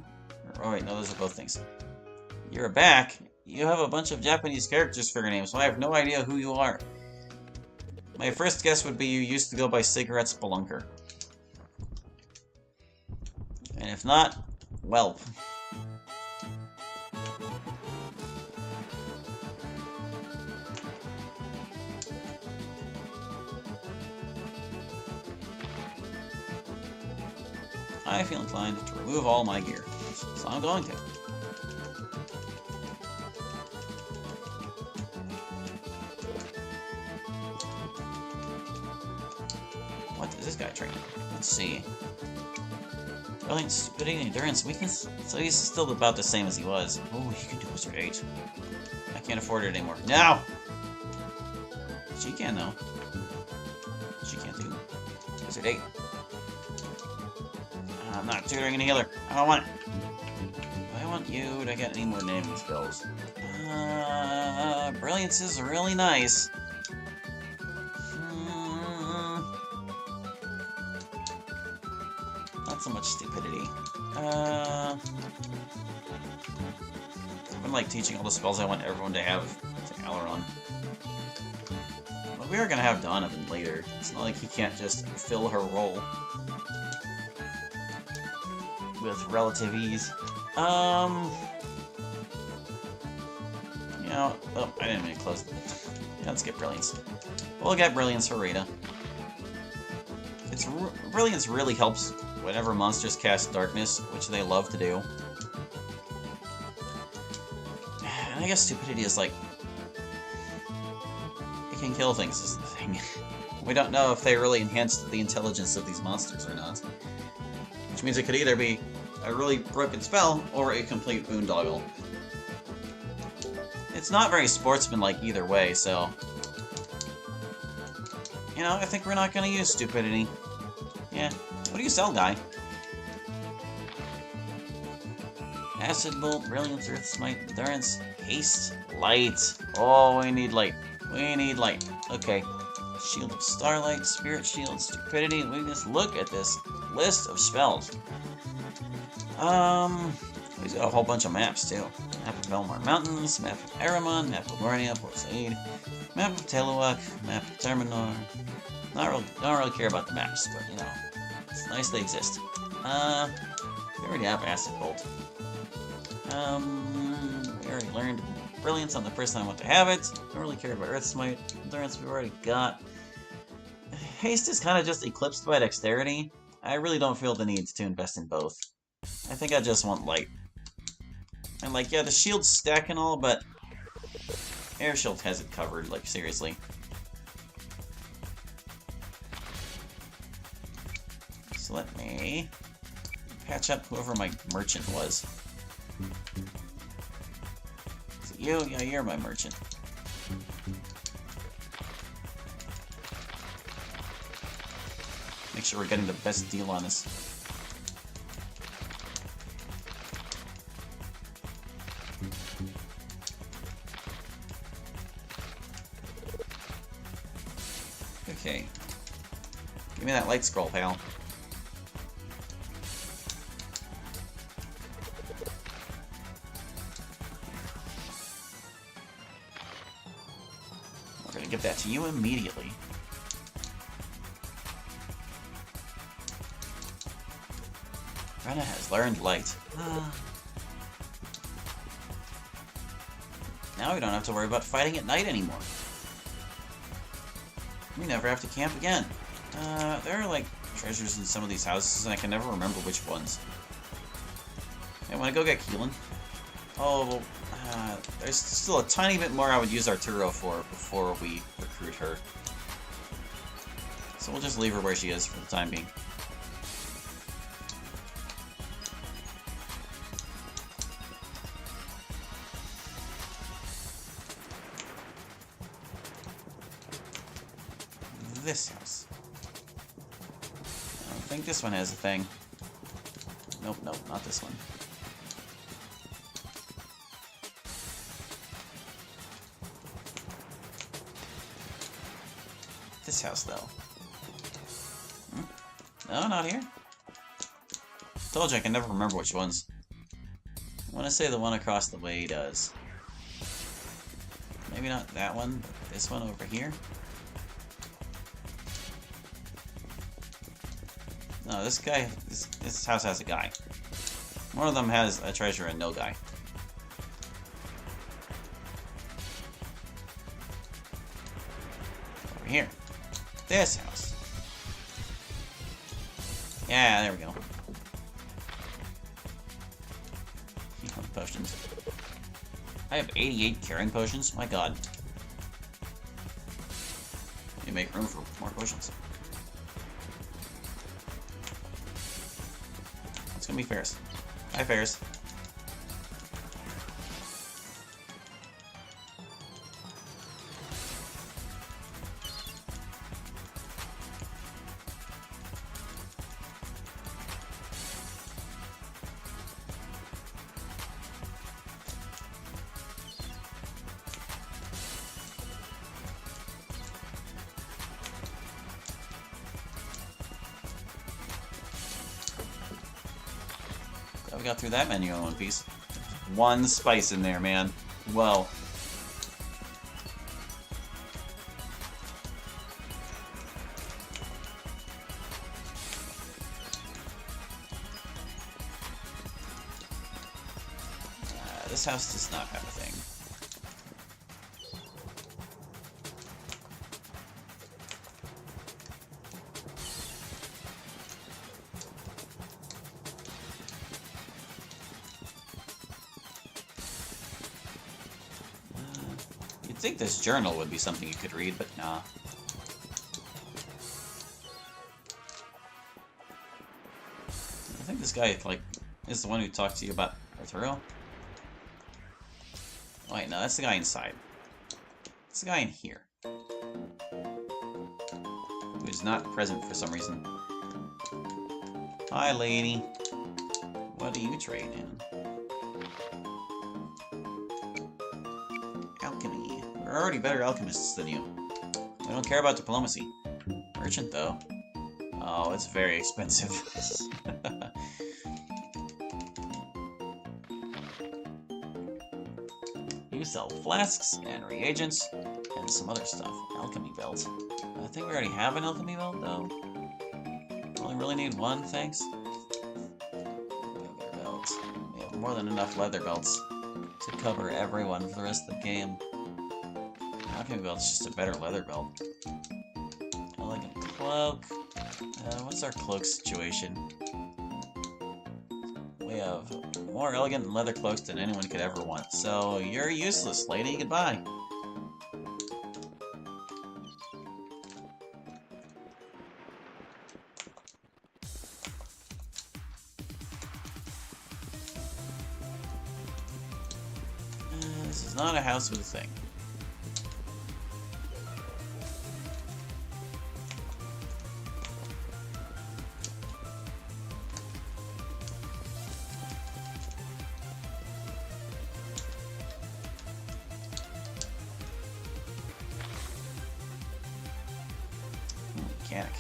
wait, no, those are both things. You're back. You have a bunch of Japanese characters for your name, so I have no idea who you are. My first guess would be you used to go by Cigarette Spelunker. And if not, welp. I feel inclined to remove all my gear, so I'm going to. What is this guy training? Let's see. Brilliant, stupidity, endurance, weakness. So he's still about the same as he was. Oh, he can do Wizard 8. I can't afford it anymore. No! She can, though. She can't do Wizard 8. I'm not tutoring any healer. I don't want it. I want you to get any more naming spells. Brilliance is really nice. Not so much stupidity. I've been like teaching all the spells I want everyone to have to Aileron. But we are gonna have Donovan later. It's not like he can't just fill her role with relative ease. You know, oh, I didn't mean to close the yeah, let's get Brilliance. We'll get Brilliance for Rita. Brilliance really helps whenever monsters cast Darkness, which they love to do. And I guess Stupidity is like... it can kill things, is the thing. We don't know if they really enhanced the intelligence of these monsters or not. Which means it could either be a really broken spell, or a complete boondoggle. It's not very sportsmanlike either way, so... you know, I think we're not gonna use Stupidity. Yeah. What do you sell, guy? Acid Bolt, Brilliance, Earth Smite, Endurance, Haste, Light. Oh, we need Light. We need Light. Okay. Shield of Starlight, Spirit Shield, Stupidity, and Weakness. Look at this list of spells. He's got a whole bunch of maps, too. Map of Belmar Mountains, map of Aramon, map of Mornia, Port Saiid, map of Telewak, map of Terminor. Don't really care about the maps, but, you know, it's nice they exist. We already have Acid Bolt. We already learned Brilliance on the first time I went to have it. Don't really care about Earth Smite. Endurance we've already got. Haste is kind of just eclipsed by Dexterity. I really don't feel the need to invest in both. I think I just want Light. And like, yeah, the shield's stack and all, but Air Shield has it covered, like, seriously. So let me patch up whoever my merchant was. Is it you? Yeah, you're my merchant. Make sure we're getting the best deal on this. Okay. Give me that light scroll, pal. We're gonna give that to you immediately. Brenna has learned light. Now we don't have to worry about fighting at night anymore. We never have to camp again. There are, like, treasures in some of these houses, and I can never remember which ones. I want to go get Keelan. Oh, there's still a tiny bit more I would use Arturo for before we recruit her. So we'll just leave her where she is for the time being. This house. I don't think this one has a thing. Nope, not this one. This house, though. No, not here. Told you I can never remember which ones. I want to say the one across the way does. Maybe not that one, but this one over here. No, this guy, this house has a guy. One of them has a treasure and no guy. Over here. This house. Yeah, there we go. Healing potions. I have 88 carrying potions? My god. You make room for more potions. It's gonna be Ferris. Hi, Ferris. We got through that menu in one piece. One spice in there, man. Well. This house does not have a thing. You'd think this journal would be something you could read, but nah. I think this guy, like, is the one who talked to you about Arturo. Oh, wait, no, that's the guy inside. It's the guy in here. Who is not present for some reason. Hi, lady. What do you trade in? Alchemy. We're already better alchemists than you. We don't care about diplomacy. Merchant, though. Oh, it's very expensive. sell flasks and reagents and some other stuff. Alchemy belt. I think we already have an alchemy belt, though. Only really need one, thanks. Leather belt. We have more than enough leather belts to cover everyone for the rest of the game. Alchemy belt's just a better leather belt. Elegant cloak. What's our cloak situation? We have more elegant leather cloaks than anyone could ever want. So you're useless, lady. Goodbye. This is not a house with a thing. Mechanic.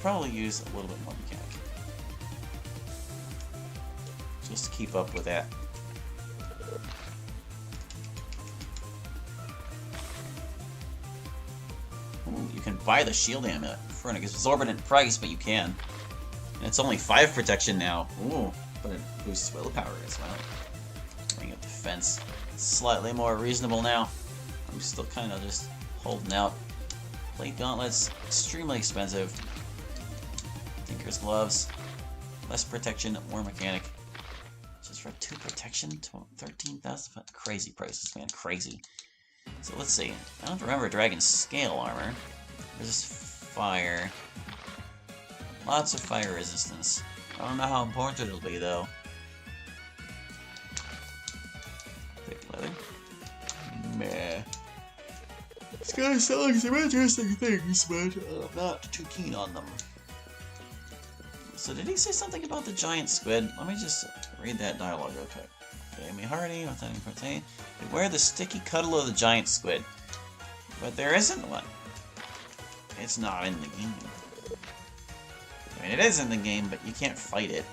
Probably use a little bit more mechanic. Just to keep up with that. Ooh, you can buy the shield amulet for an exorbitant price, but you can. And it's only 5 protection now. Ooh, but it boosts willpower as well. Bring up defense. It's slightly more reasonable now. I'm still kind of just holding out. Plate gauntlets, extremely expensive. Tinker's gloves, less protection, more mechanic. Just for 2 protection, 13,000. Crazy prices, man, crazy. So let's see. I don't remember dragon scale armor. Resist fire. Lots of fire resistance. I don't know how important it'll be though. Thick leather. Meh. This guy's selling some interesting things, but I'm not too keen on them. So did he say something about the giant squid? Let me just read that dialogue real quick. Amy Hardy, Pt.13. Beware the sticky cuddle of the giant squid. But there isn't one. It's not in the game. I mean, it is in the game, but you can't fight it.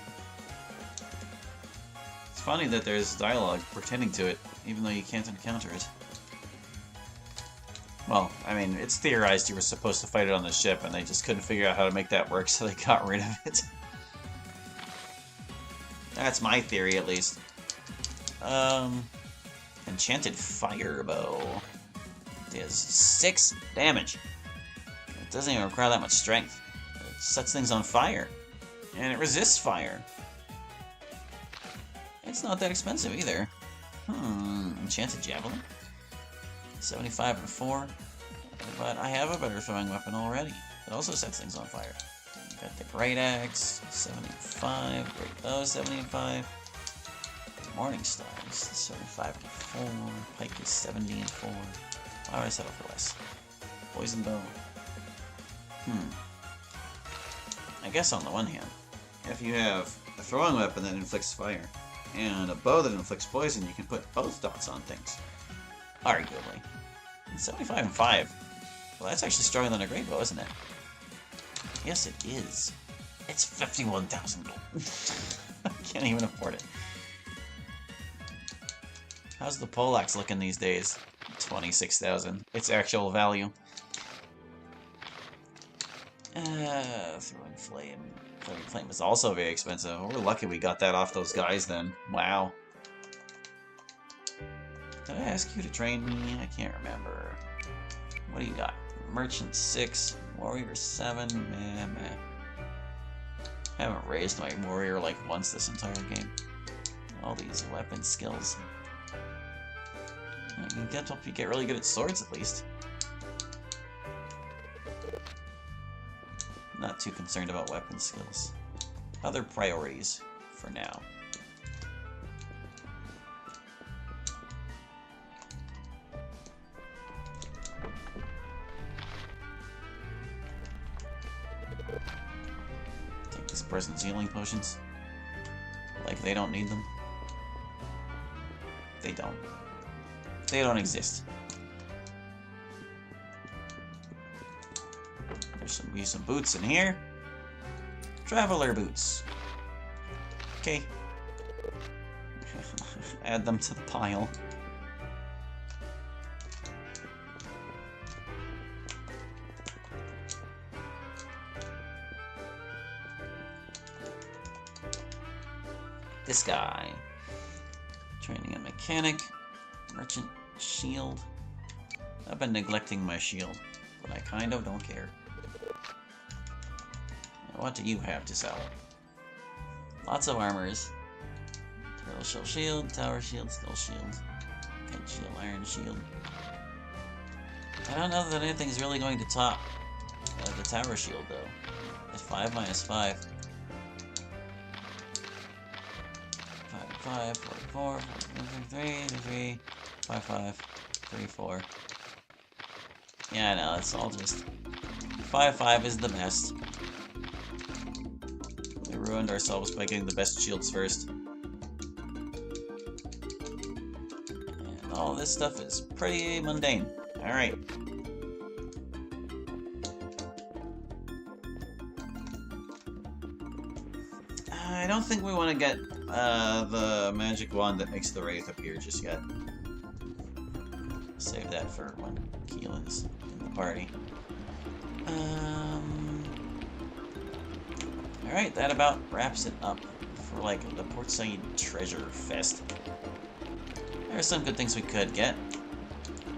It's funny that there's dialogue pretending to it, even though you can't encounter it. Well, I mean, it's theorized you were supposed to fight it on the ship, and they just couldn't figure out how to make that work, so they got rid of it. That's my theory, at least. Enchanted fire bow. It does 6 damage. It doesn't even require that much strength. It sets things on fire. And it resists fire. It's not that expensive either. Enchanted javelin. 75 and 4. But I have a better throwing weapon already. It also sets things on fire. Got the great axe, 75. Great bow, 75. Morning stars, 75 and 4. Pike is 70 and 4. Why would I settle for less? Poison bow. I guess on the one hand, if you have a throwing weapon that inflicts fire and a bow that inflicts poison, you can put both dots on things. Arguably. And 75 and 5. Well, that's actually stronger than a great bow, isn't it? Yes, it is. It's 51,000 gold. I can't even afford it. How's the poleaxe looking these days? 26,000. Its actual value. Throwing flame. Throwing flame is also very expensive. We're lucky we got that off those guys then. Wow. Did I ask you to train me? I can't remember. What do you got? Merchant 6, Warrior 7, meh. Haven't raised my warrior like once this entire game. All these weapon skills. You can help you get really good at swords at least. Not too concerned about weapon skills. Other priorities for now. Take this person's healing potions. Like they don't need them. They don't. They don't exist. There's some boots in here. Traveler boots. Okay. Add them to the pile. This guy. Training a mechanic. Merchant shield. I've been neglecting my shield, but I kind of don't care. What do you have to sell? Lots of armors. Turtle shell shield, tower shield, steel shield, kite shield, iron shield. I don't know that anything's really going to top the tower shield though. It's 5 minus 5. 5, 44, 33, 33, 5, 5, 34. Yeah, I know, it's all just... 5, 5 is the best. We ruined ourselves by getting the best shields first. And all this stuff is pretty mundane. Alright. I don't think we want to get the magic wand that makes the Wraith appear just yet. Save that for when Keelan's in the party. Alright, that about wraps it up for, like, the Port Saiid Treasure Fest. There are some good things we could get.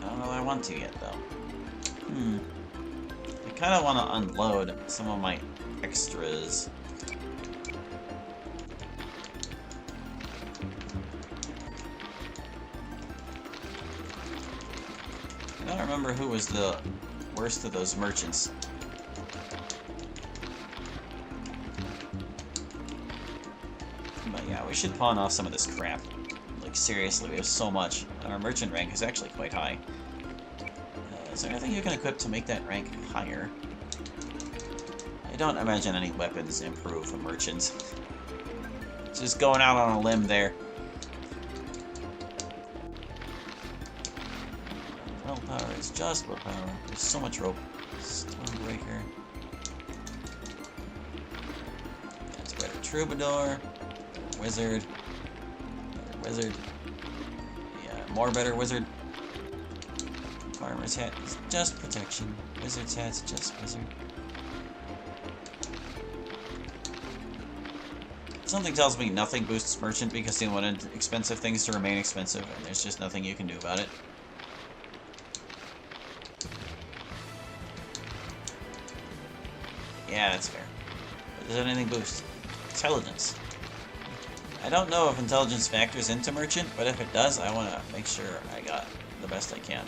I don't know that I want to yet, though. I kind of want to unload some of my extras. I don't remember who was the worst of those merchants. But yeah, we should pawn off some of this crap. Like, seriously, we have so much. And our merchant rank is actually quite high. Is there anything you can equip to make that rank higher? I don't imagine any weapons improve a merchant. Just going out on a limb there. Willpower is just willpower. There's so much rope. Stonebreaker. That's a better troubadour. Better wizard. Better wizard. Yeah, more better wizard. Farmer's hat is just protection. Wizard's hat's just wizard. Something tells me nothing boosts merchant because they wanted expensive things to remain expensive, and there's just nothing you can do about it. Yeah, that's fair. But does anything boost? Intelligence. I don't know if intelligence factors into merchant, but if it does, I want to make sure I got the best I can.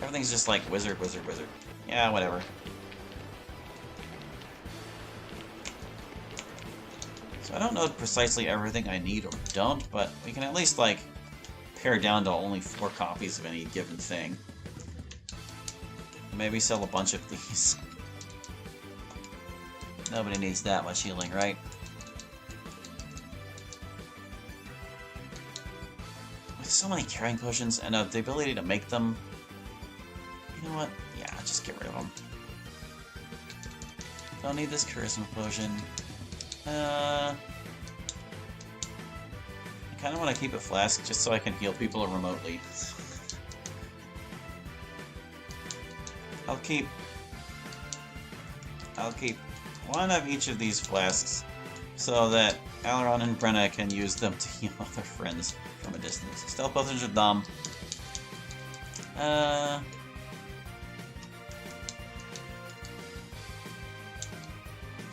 Everything's just like wizard, wizard, wizard. Yeah, whatever. So I don't know precisely everything I need or don't, but we can at least, like, pare down to only 4 copies of any given thing. Maybe sell a bunch of these. Nobody needs that much healing, right? With so many carrying potions and the ability to make them... You know what? Yeah, just get rid of them. Don't need this charisma potion. I kind of want to keep a flask just so I can heal people remotely. I'll keep one of each of these flasks so that Aileron and Brenna can use them to heal their friends from a distance. Stealth potions are dumb.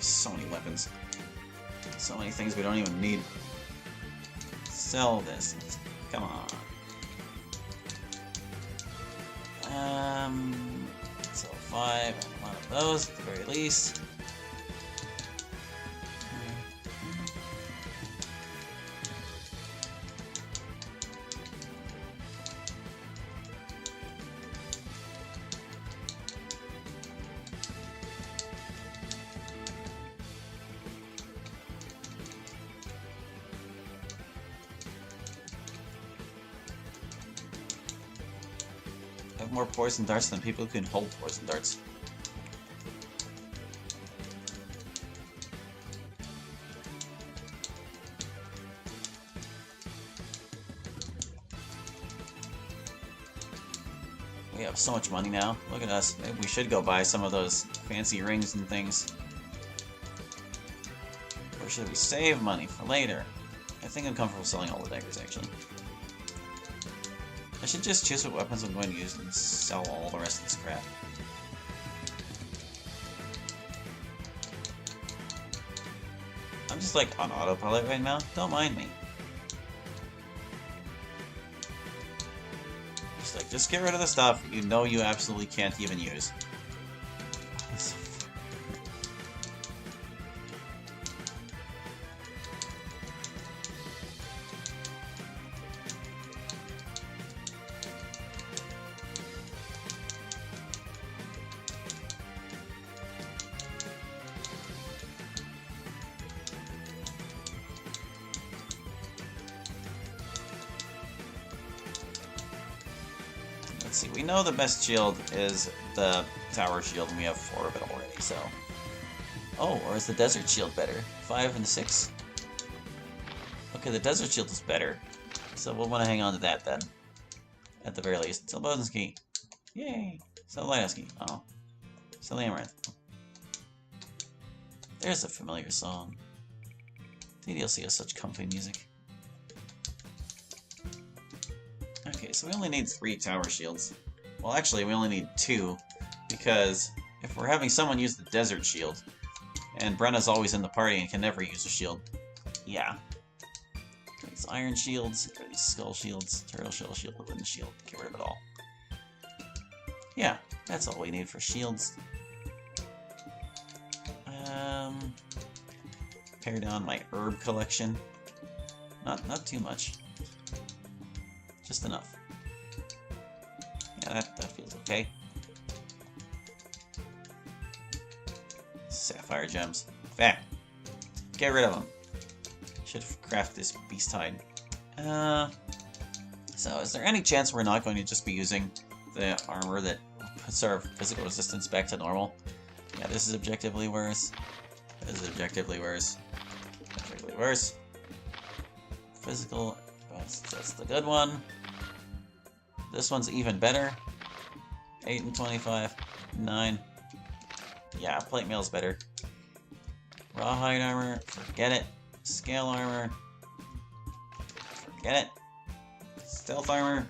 So many weapons. So many things we don't even need. Sell this. Come on. So 5 and one of those at the very least. Have more poison darts than people who can hold poison darts. We have so much money now. Look at us. Maybe we should go buy some of those fancy rings and things. should we save money for later? I think I'm comfortable selling all the daggers, actually. I should just choose what weapons I'm going to use and sell all the rest of this crap. I'm just like on autopilot right now. Don't mind me. Just get rid of the stuff you know you absolutely can't even use. Let's see, we know the best shield is the tower shield, and we have 4 of it already, so... Oh, or is the desert shield better? 5 and 6? Okay, the desert shield is better, so we'll want to hang on to that then. At the very least. Sell Bosun's Key. Yay! Sell Lighthouse Key. Oh. Sell the Amaranth. There's a familiar song. TDLC has such comfy music. Okay, so we only need 3 tower shields. Well, actually, we only need 2, because if we're having someone use the desert shield, and Brenna's always in the party and can never use a shield, yeah. These iron shields, these skull shields, turtle shell shield, the wooden shield, get rid of it all. Yeah, that's all we need for shields. Pare down my herb collection. Not too much. Just enough. Yeah, that feels okay. Sapphire gems. Fact. Get rid of them. Should craft this beast hide. So is there any chance we're not going to just be using the armor that puts our physical resistance back to normal? Yeah, this is objectively worse. This is objectively worse. Objectively worse. Physical, that's the good one. This one's even better. 8 and 25. 9. Yeah, plate mail's better. Rawhide armor, forget it. Scale armor, forget it. Stealth armor,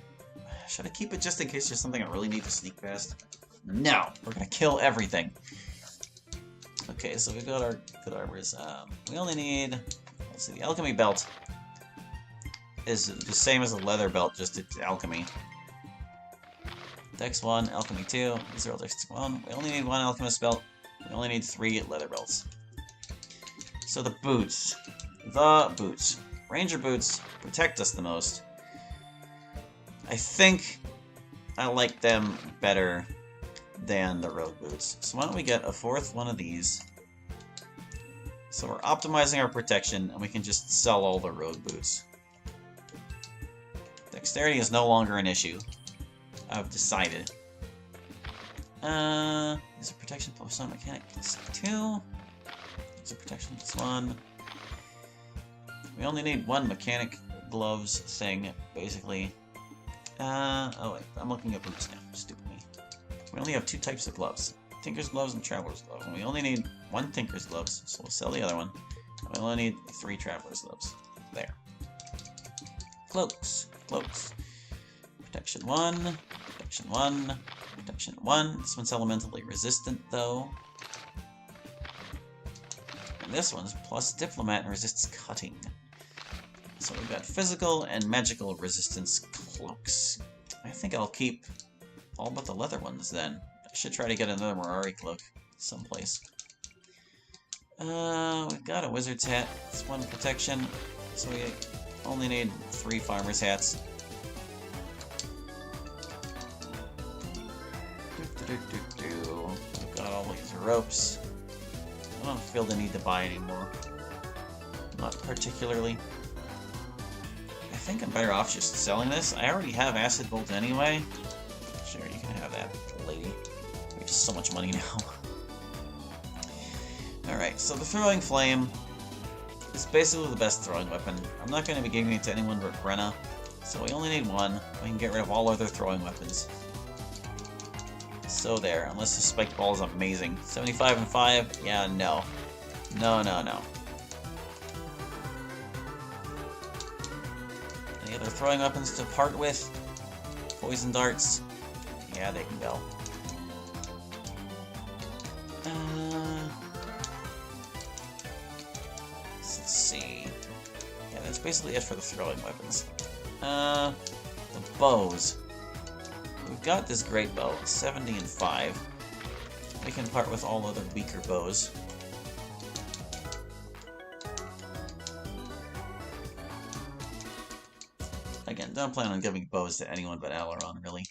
should I keep it just in case there's something I really need to sneak past? No! We're gonna kill everything. Okay, so we've got our good armors. We only need... Let's see, the alchemy belt is the same as the leather belt, just it's alchemy. Dex 1, alchemy 2, 0 Dex 1. We only need 1 alchemist belt. We only need 3 leather belts. So the boots. The boots. Ranger boots protect us the most. I think I like them better than the rogue boots. So why don't we get a 4th one of these. So we're optimizing our protection, and we can just sell all the rogue boots. Dexterity is no longer an issue. I've decided. Is a protection plus 1 mechanic plus 2. Is a protection plus 1. We only need 1 mechanic gloves thing, basically. Oh wait, I'm looking at boots now. Stupid me. We only have 2 types of gloves. Tinker's gloves and Traveler's gloves. And we only need 1 Tinker's gloves, so we'll sell the other one. We only need 3 Traveler's gloves. There. Cloaks. Cloaks. Protection 1. Protection 1. Protection 1. This one's elementally resistant, though. And this one's plus Diplomat and resists cutting. So we've got physical and magical resistance cloaks. I think I'll keep all but the leather ones, then. I should try to get another Morari cloak someplace. We've got a wizard's hat. It's 1 protection, so we only need 3 farmer's hats. We've got all these ropes. I don't feel the need to buy anymore. Not particularly. I think I'm better off just selling this. I already have Acid Bolt anyway. Sure, you can have that, lady. We have so much money now. Alright, so the Throwing Flame is basically the best throwing weapon. I'm not going to be giving it to anyone but Brenna, so we only need 1. We can get rid of all other throwing weapons. So there, unless the spiked ball is amazing. 75 and 5? Yeah, no. No, no, no. Any other throwing weapons to part with? Poison darts? Yeah, they can go. Let's see. Yeah, that's basically it for the throwing weapons. The bows. We've got this great bow, 70 and 5. We can part with all other weaker bows. Again, don't plan on giving bows to anyone but Aileron, really.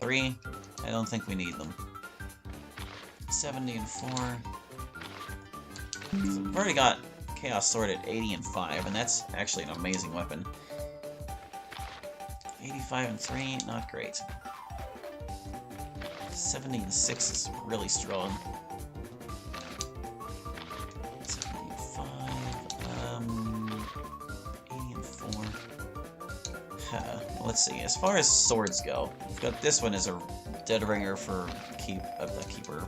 3. I don't think we need them. 70 and 4. So we've already got Chaos Sword at 80 and 5, and that's actually an amazing weapon. 85 and 3, not great. 70 and 6 is really strong. 75, 80 and 4. Let's see, as far as swords go, we've got this one as a dead ringer for the keeper.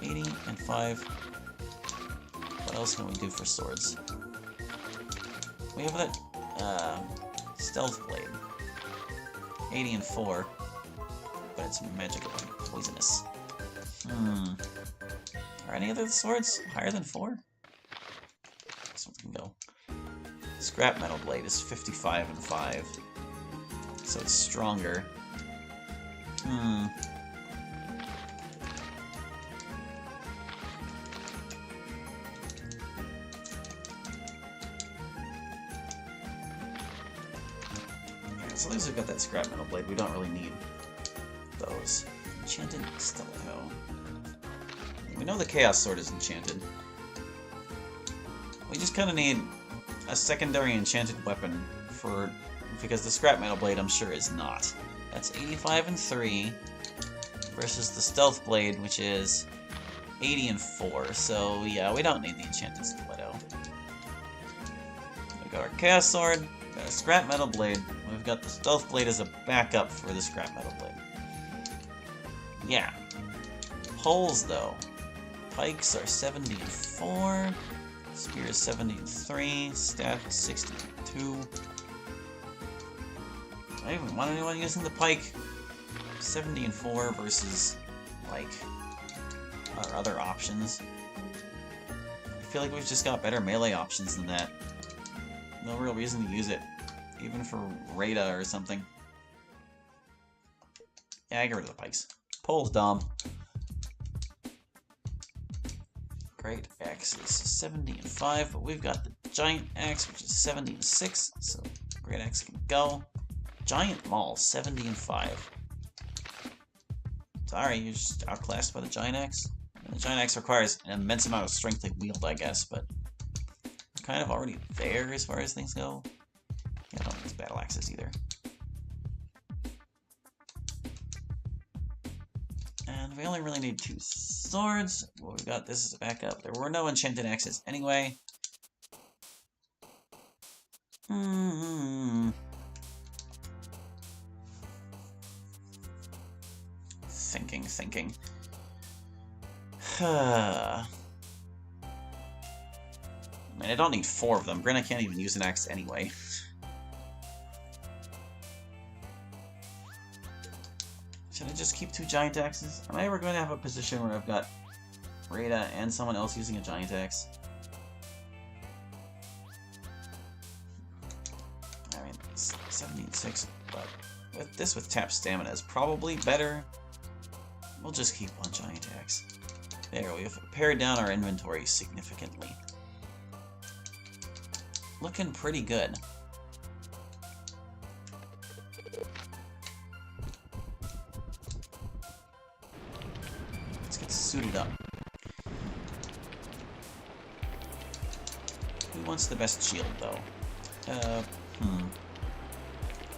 80 and 5. What else can we do for swords? We have that stealth blade. 80 and 4. But it's magical and poisonous. Are any other swords higher than 4? This one can go. Scrap metal blade is 55 and 5. So it's stronger. As long as we've got that scrap metal blade, we don't really need those. Enchanted stiletto. We know the Chaos Sword is enchanted. We just kind of need a secondary enchanted weapon because the scrap metal blade, I'm sure, is not. That's 85 and 3 versus the stealth blade, which is 80 and 4. So yeah, we don't need the enchanted stiletto. We got our Chaos Sword, got a scrap metal blade. We've got the stealth blade as a backup for the scrap metal blade. Yeah. Poles, though. Pikes are 70 and 4. Spear is 70 and 3. Staff is 62. I don't even want anyone using the pike. 70 and 4 versus, like, our other options. I feel like we've just got better melee options than that. No real reason to use it. Even for Rada or something. Yeah, I get rid of the pikes. Pole's dumb. Great Axe is 70 and 5, but we've got the Giant Axe, which is 70 and 6, so Great Axe can go. Giant Maul, 70 and 5. Sorry, you're just outclassed by the Giant Axe. And the Giant Axe requires an immense amount of strength to wield, I guess, but we're kind of already there as far as things go. Yeah, I don't need battle axes either. And we only really need 2 swords. Well, we've got this as a backup. There were no enchanted axes anyway. Thinking. I mean, I don't need 4 of them. Brenna can't even use an axe anyway. Should I just keep 2 giant axes? Am I ever going to have a position where I've got Rada and someone else using a giant axe? I mean, 76, but with this with tap stamina is probably better. We'll just keep 1 giant axe. There, we've pared down our inventory significantly. Looking pretty good. Let's get suited up. Who wants the best shield, though?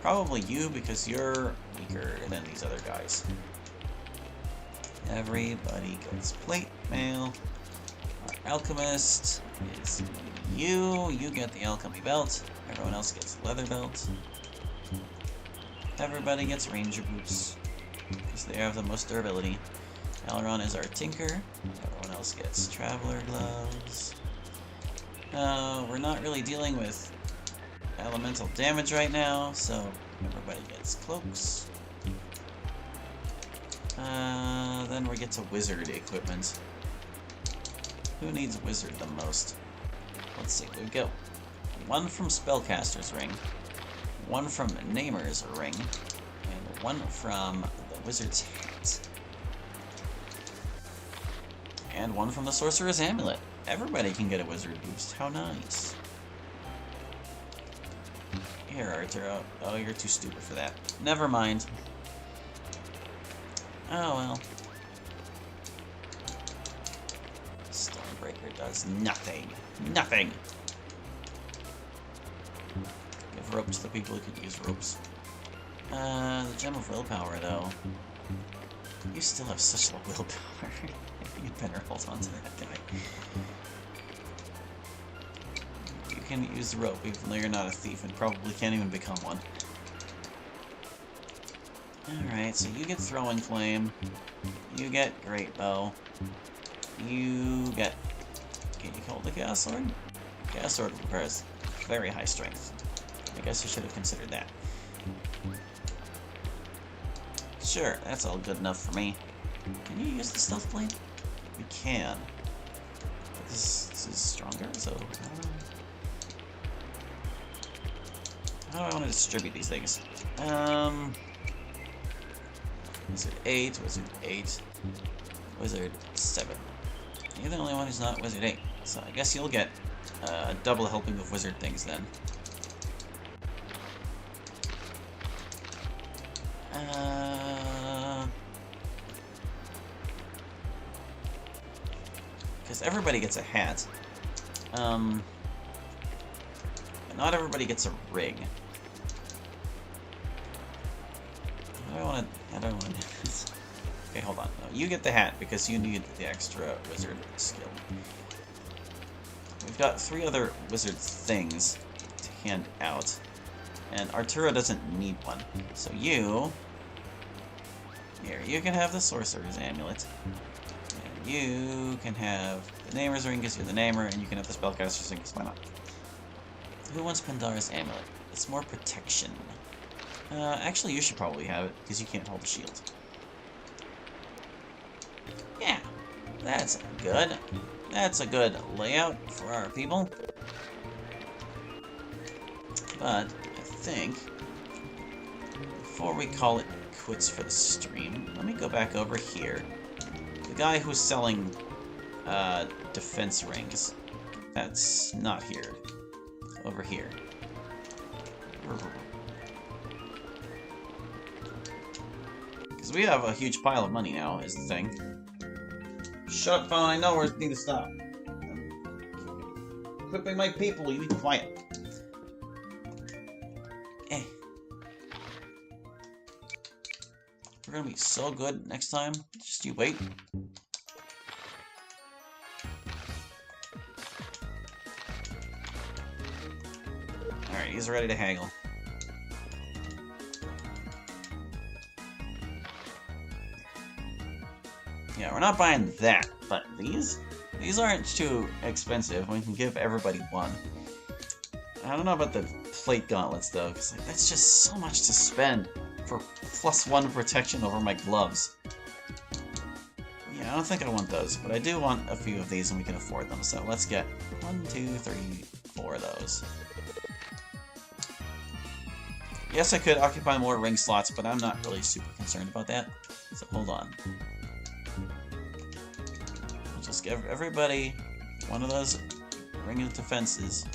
Probably you, because you're weaker than these other guys. Everybody gets plate mail. Our alchemist is you. You get the alchemy belt. Everyone else gets leather belt. Everybody gets ranger boots because they have the most durability. Aileron is our tinker. Everyone else gets traveler gloves. We're not really dealing with elemental damage right now, so everybody gets cloaks. Then we get to wizard equipment. Who needs wizard the most? Let's see, we go. One from Spellcaster's Ring, one from Namer's Ring, and one from the Wizard's Hat. And one from the Sorcerer's Amulet. Everybody can get a wizard boost. How nice. Here, Arturo. Oh, you're too stupid for that. Never mind. Oh, well. Stormbreaker does nothing. Nothing! Give ropes to the people who could use ropes. The Gem of Willpower, though. You still have such low willpower. You better hold on to that guy. You can use the rope, even though you're not a thief, and probably can't even become one. Alright, so you get Throwing Flame. You get Great Bow. You get... Can you hold the Chaos Sword? Chaos Sword requires very high strength. I guess you should have considered that. Sure, that's all good enough for me. Can you use the Stealth Blade? You can. But this is stronger, so... How do I want to distribute these things? Wizard 8, Wizard 8, Wizard 7. You're the only one who's not Wizard 8, so I guess you'll get a double helping of wizard things then. Because everybody gets a hat. But not everybody gets a ring. I don't want to do this. Okay, hold on. No, you get the hat because you need the extra wizard skill. We've got 3 other wizard things to hand out. And Arturo doesn't need one. So you... Here, you can have the Sorcerer's Amulet. And you can have the Namer's Ring because you're the Namer, and you can have the Spellcaster's Ring because why not? Who wants Pandara's Amulet? It's more protection. Actually, you should probably have it, because you can't hold a shield. Yeah, that's good. That's a good layout for our people. But, I think, before we call it quits for the stream, let me go back over here. The guy who's selling, defense rings. That's not here. Over here. Because we have a huge pile of money now, is the thing. Shut up, phone, I know where I need to stop. I'm equipping my people, you be quiet. We're gonna be so good next time. Just you wait. Alright, he's ready to haggle. Yeah, we're not buying that, but these aren't too expensive. We can give everybody one. I don't know about the plate gauntlets though, because like, that's just so much to spend for +1 protection over my gloves. Yeah, I don't think I want those, but I do want a few of these and we can afford them. So let's get 1, 2, 3, 4 of those. Yes, I could occupy more ring slots, but I'm not really super concerned about that. So hold on. I'll just give everybody one of those ring of defenses.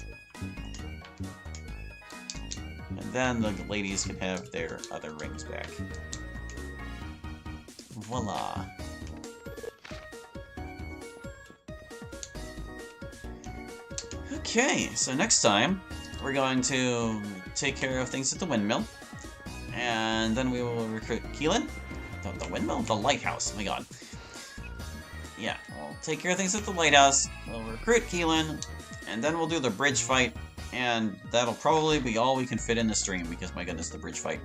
And then the ladies can have their other rings back. Voila. Okay, so next time we're going to take care of things at the windmill. And then we will recruit Keelan. The windmill? The lighthouse. Oh my god. Yeah, we'll take care of things at the lighthouse. We'll recruit Keelan. And then we'll do the bridge fight. And that'll probably be all we can fit in the stream, because my goodness, the bridge fight.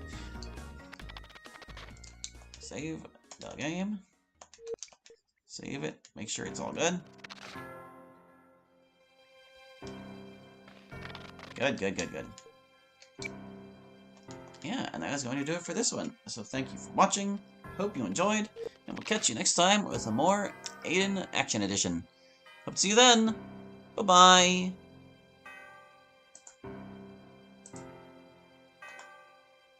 Save the game. Save it. Make sure it's all good. Good, good, good, good. Yeah, and that is going to do it for this one. So thank you for watching. Hope you enjoyed, and we'll catch you next time with a more Aidyn Action Edition. Hope to see you then. Bye-bye.